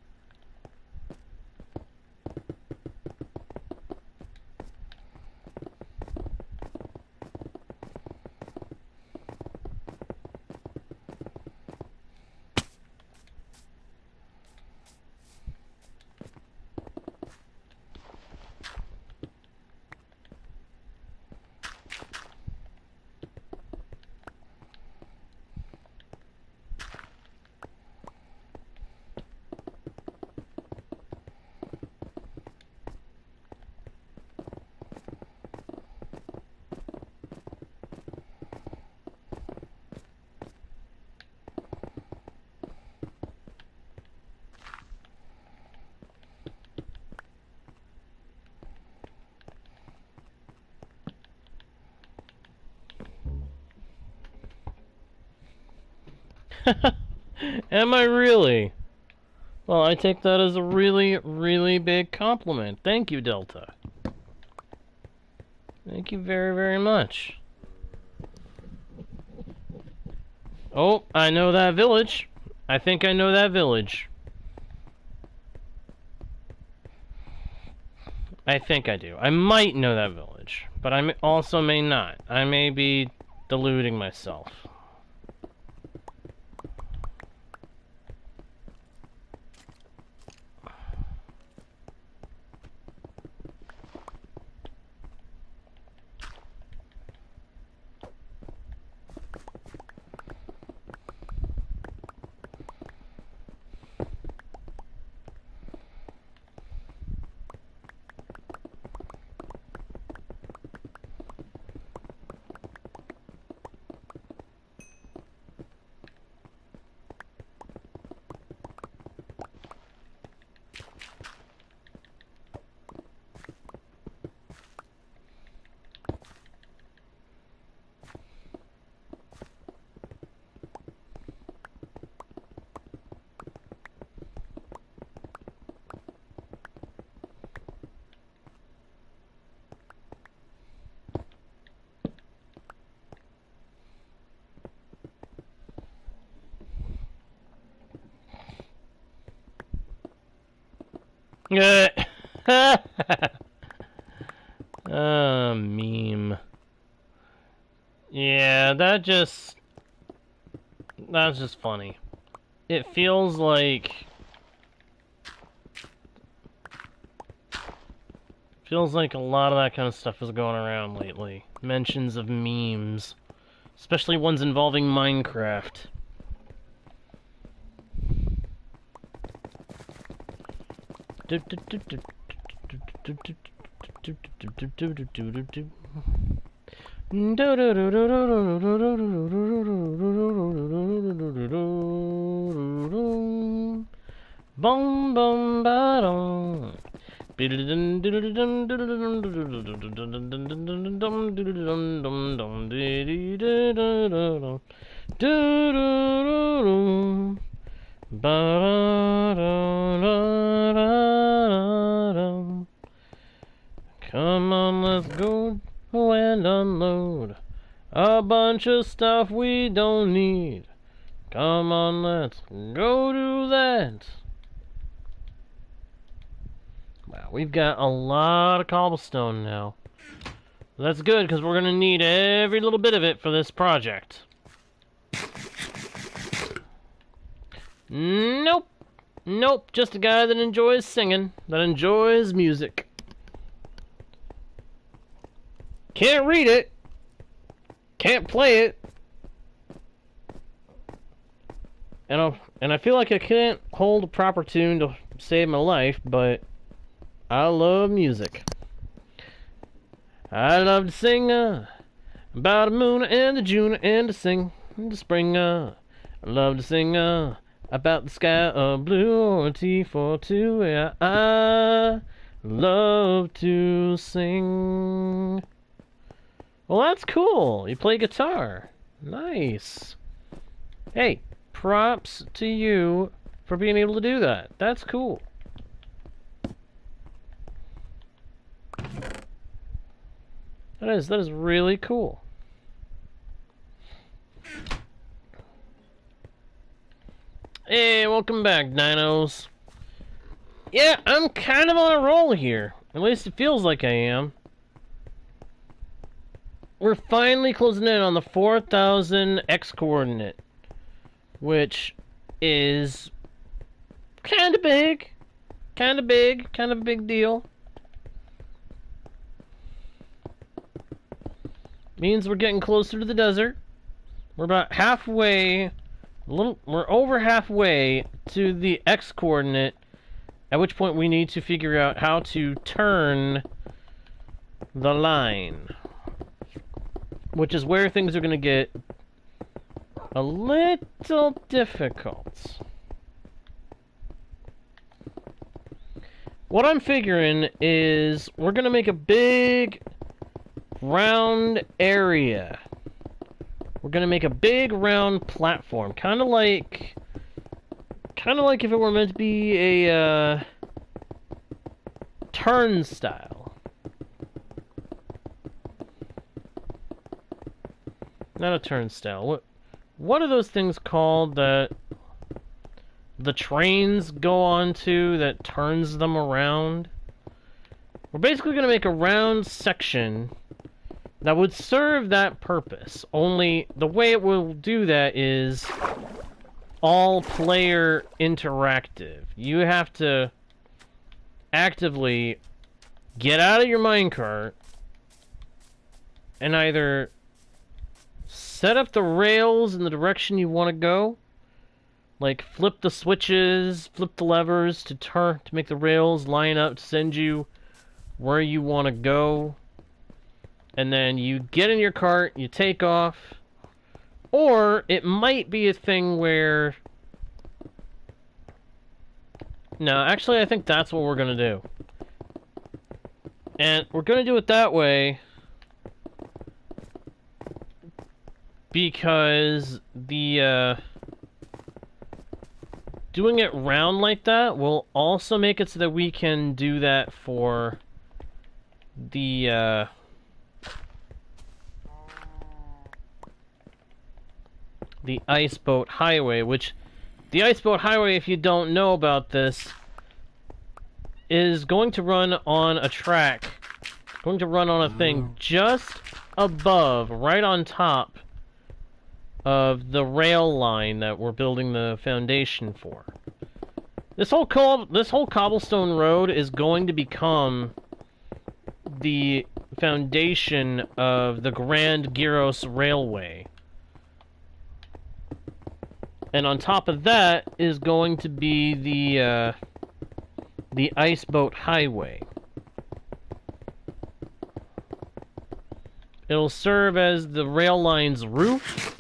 Am I really? Well, I take that as a really, really big compliment. Thank you, Delta. Thank you very, very much. Oh, I know that village. I think I know that village. I think I do. I might know that village, but I also may not. I may be deluding myself. Meme. Yeah, that's just funny. It feels like a lot of that kind of stuff is going around lately. Mentions of memes, especially ones involving Minecraft. Bum bum ba dum. Come on, let's go and unload a bunch of stuff we don't need. Come on, let's go do that. Wow, we've got a lot of cobblestone now. That's good, because we're going to need every little bit of it for this project. Nope. Nope, just a guy that enjoys singing, that enjoys music. Can't read it. Can't play it. And I feel like I can't hold a proper tune to save my life, but I love music. I love to sing about the moon and the June and to sing in the spring. I love to sing about the sky of blue or a T for two. Yeah, I love to sing. Well, that's cool. You play guitar. Nice. Hey, props to you for being able to do that. That's cool. That is really cool. Hey, welcome back, dinos. Yeah, I'm kind of on a roll here. At least it feels like I am. We're finally closing in on the 4,000 X coordinate, which is kind of big, kind of a big deal. Means we're getting closer to the desert. We're about halfway, we're over halfway to the X coordinate, at which point we need to figure out how to turn the line, which is where things are going to get a little difficult. What I'm figuring is we're going to make a big round area. We're going to make a big round platform, kind of like if it were meant to be a turnstile. Not a turnstile. What are those things called that the trains go onto that turns them around? We're basically going to make a round section that would serve that purpose. Only the way it will do that is all player interactive. You have to actively get out of your minecart and either set up the rails in the direction you want to go, like flip the switches, flip the levers to make the rails line up to send you where you want to go, and then you get in your cart, you take off. Or it might be a thing where, no, actually I think that's what we're gonna do, and we're gonna do it that way because the doing it round like that will also make it so that we can do that for the Ice Boat Highway, which the Ice Boat Highway, if you don't know about this, is going to run on a track, going to run on a thing just above, right on top of the rail line that we're building the foundation for. This whole Cobblestone Road is going to become the foundation of the Grand Gyros Railway. And on top of that is going to be the Ice Boat Highway. It'll serve as the rail line's roof,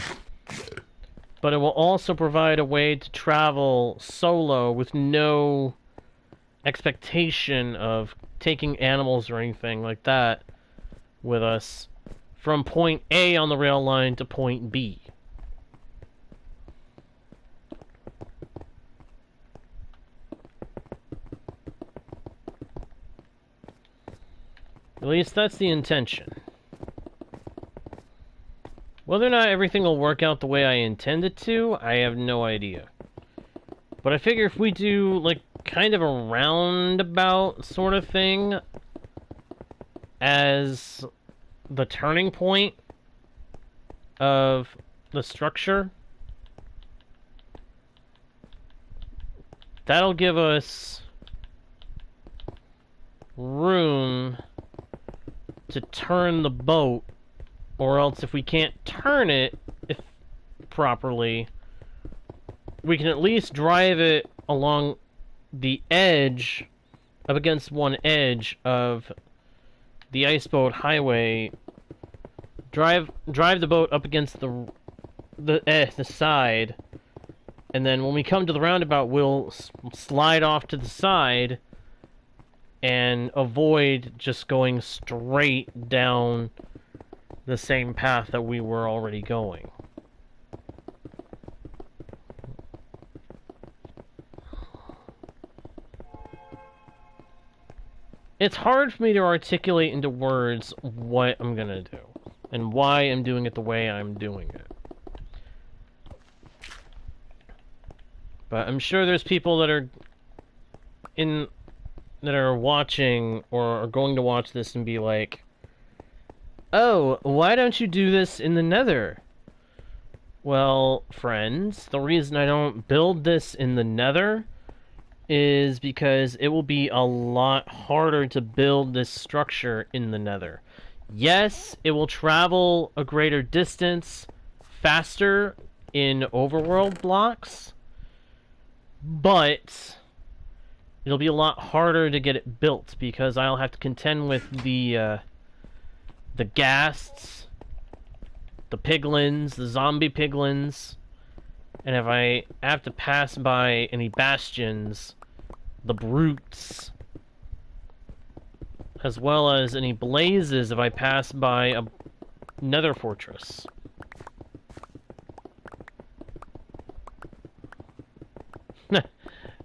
but it will also provide a way to travel solo with no expectation of taking animals or anything like that with us from point A on the rail line to point B. At least that's the intention. Whether or not everything will work out the way I intend it to, I have no idea. But I figure if we do, like, kind of a roundabout sort of thing as the turning point of the structure, that'll give us room to turn the boat, or else if we can't turn it properly, we can at least drive it along the edge, up against one edge of the Ice Boat Highway. Drive the boat up against the side, and then when we come to the roundabout, we'll slide off to the side and avoid just going straight down the same path that we were already going. It's hard for me to articulate into words what I'm gonna do and why I'm doing it the way I'm doing it. But I'm sure there's people that are watching or are going to watch this and be like, "Oh, why don't you do this in the Nether?" Well, friends, the reason I don't build this in the Nether is because it will be a lot harder to build this structure in the Nether. Yes, it will travel a greater distance faster in overworld blocks, but it'll be a lot harder to get it built because I'll have to contend with the ghasts, the piglins, the zombie piglins, and if I have to pass by any bastions, the brutes, as well as any blazes if I pass by a nether fortress.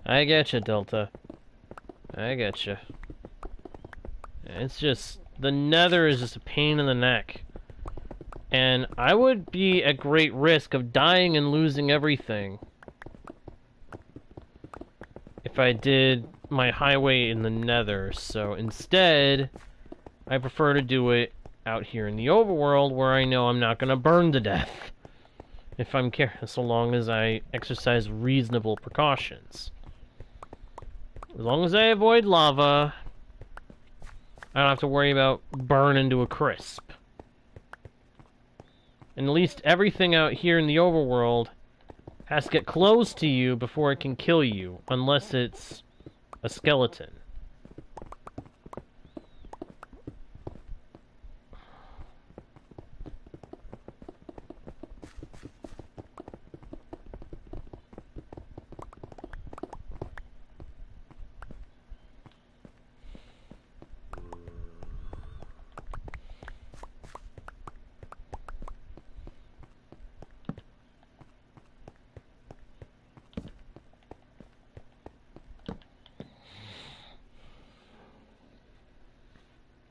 I getcha, Delta. I getcha. It's just, the Nether is just a pain in the neck. And I would be at great risk of dying and losing everything if I did my highway in the Nether. So instead, I prefer to do it out here in the overworld where I know I'm not going to burn to death if I'm careful, so long as I exercise reasonable precautions. As long as I avoid lava, I don't have to worry about burning to a crisp. And at least everything out here in the overworld has to get close to you before it can kill you, unless it's a skeleton.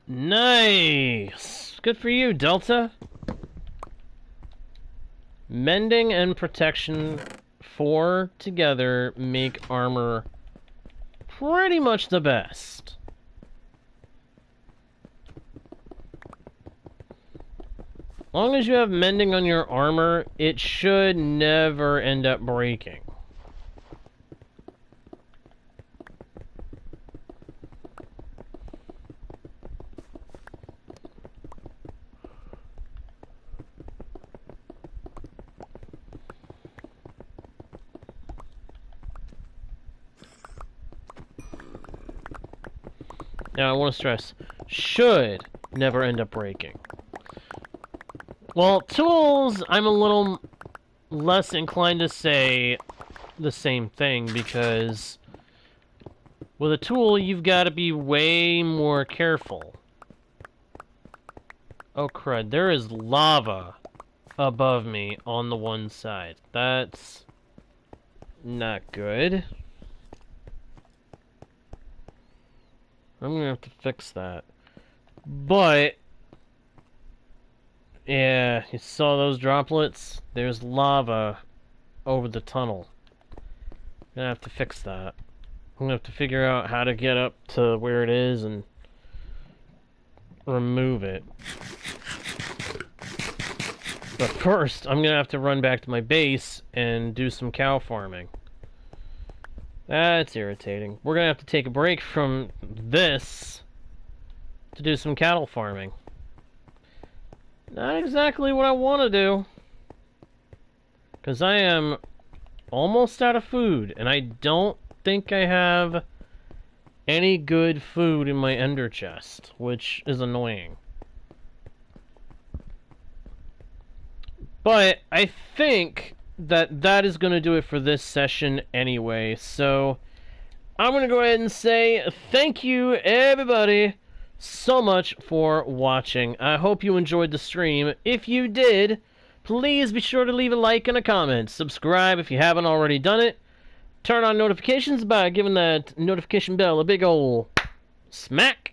Nice! Good for you, Delta. Mending and protection 4 together make armor pretty much the best. As long as you have mending on your armor, it should never end up breaking. Now, I want to stress, should never end up breaking. Well, tools, I'm a little less inclined to say the same thing, because with a tool, you've got to be way more careful. Oh, crud, there is lava above me on the one side. That's not good. I'm gonna have to fix that. But yeah, you saw those droplets? There's lava over the tunnel. I'm gonna have to fix that. I'm gonna have to figure out how to get up to where it is and remove it. But first, I'm gonna have to run back to my base and do some cow farming. That's irritating. We're gonna have to take a break from this to do some cattle farming. Not exactly what I want to do, because I am almost out of food, and I don't think I have any good food in my ender chest, which is annoying. But I think that is going to do it for this session anyway, so I'm going to go ahead and say thank you, everybody, so much for watching. I hope you enjoyed the stream. If you did, please be sure to leave a like and a comment. Subscribe if you haven't already done it. Turn on notifications by giving that notification bell a big ol' smack.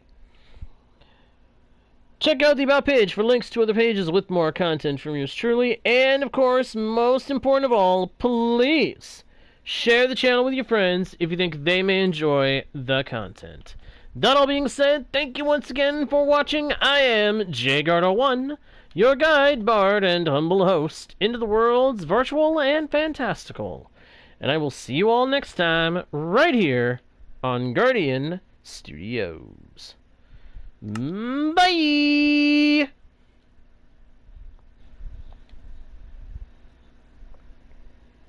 Check out the About page for links to other pages with more content from yours truly. And, of course, most important of all, please share the channel with your friends if you think they may enjoy the content. That all being said, thank you once again for watching. I am JGardo1, your guide, bard, and humble host into the worlds virtual and fantastical. And I will see you all next time, right here on Guardian Studios. Bye!